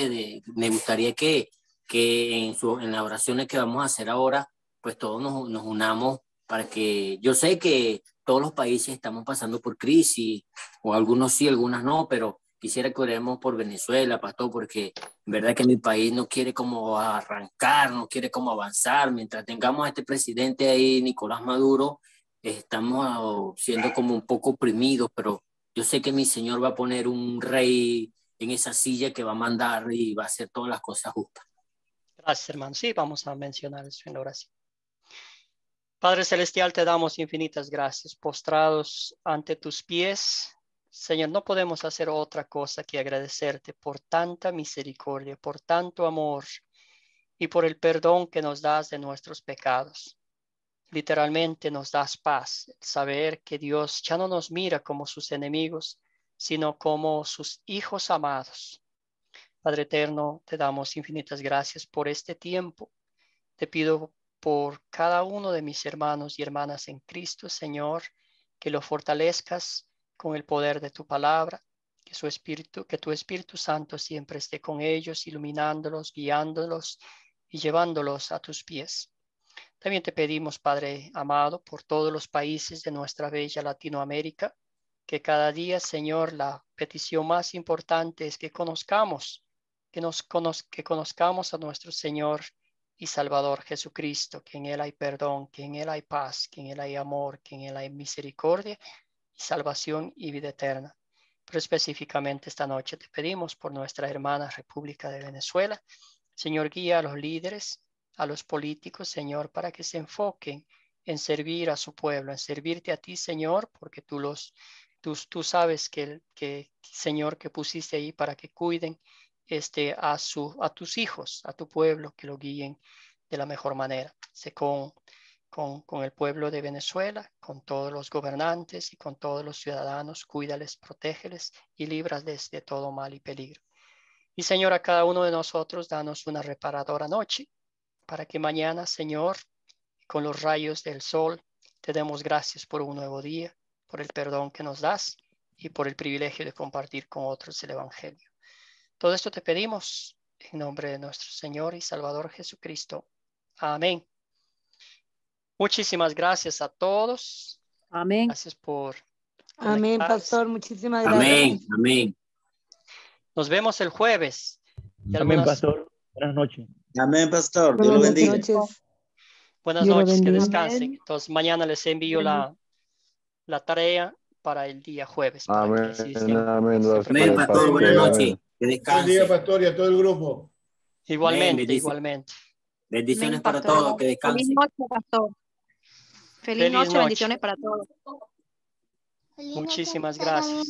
me gustaría que en las oraciones que vamos a hacer ahora, pues todos nos unamos, para que, yo sé que todos los países estamos pasando por crisis, o algunos sí, algunas no, pero quisiera que oremos por Venezuela, pastor, porque en verdad que mi país no quiere como arrancar, no quiere como avanzar. Mientras tengamos a este presidente ahí, Nicolás Maduro, estamos siendo como un poco oprimidos, pero yo sé que mi Señor va a poner un rey en esa silla que va a mandar y va a hacer todas las cosas justas. Gracias, hermano. Sí, vamos a mencionar eso en la oración. Padre Celestial, te damos infinitas gracias, postrados ante tus pies. Señor, no podemos hacer otra cosa que agradecerte por tanta misericordia, por tanto amor y por el perdón que nos das de nuestros pecados. literalmente nos das paz, el saber que Dios ya no nos mira como sus enemigos, sino como sus hijos amados. Padre eterno, te damos infinitas gracias por este tiempo. Te pido por cada uno de mis hermanos y hermanas en Cristo, Señor, que lo fortalezcas con el poder de tu palabra, que tu Espíritu Santo siempre esté con ellos, iluminándolos, guiándolos y llevándolos a tus pies. También te pedimos, Padre amado, por todos los países de nuestra bella Latinoamérica, que cada día, Señor, la petición más importante es que conozcamos a nuestro Señor y Salvador Jesucristo, que en Él hay perdón, que en Él hay paz, que en Él hay amor, que en Él hay misericordia y salvación y vida eterna. Pero específicamente esta noche te pedimos por nuestra hermana República de Venezuela. Señor, guía a los líderes, a los políticos, Señor, para que se enfoquen en servir a su pueblo, en servirte a ti, Señor, porque tú sabes Señor, que pusiste ahí para que cuiden a tus hijos, a tu pueblo, que lo guíen de la mejor manera. Sé con el pueblo de Venezuela, con todos los gobernantes y con todos los ciudadanos, cuídales, protégeles y líbralos de todo mal y peligro. Y Señor, a cada uno de nosotros, danos una reparadora noche, para que mañana, Señor, con los rayos del sol, te demos gracias por un nuevo día, por el perdón que nos das y por el privilegio de compartir con otros el Evangelio. Todo esto te pedimos en nombre de nuestro Señor y Salvador Jesucristo. Amén. Muchísimas gracias a todos. Amén. Gracias por Amén, conectarse. pastor. Muchísimas gracias. Amén, amén. Nos vemos el jueves. Amén, pastor. Buenas noches. Amén, pastor. Dios lo bendiga. Buenas Dios lo noches, que bendiga. descansen. Entonces mañana les envío la tarea para el día jueves. Amén, amén. Amén, pastor. Buenas noches. Que Buen descanse. día, pastor, y a todo el grupo. Igualmente, igualmente. Bendiciones Amén, para pastor. todos. Que descansen. Feliz noche, pastor. Feliz noche, bendiciones para todos. Muchísimas gracias.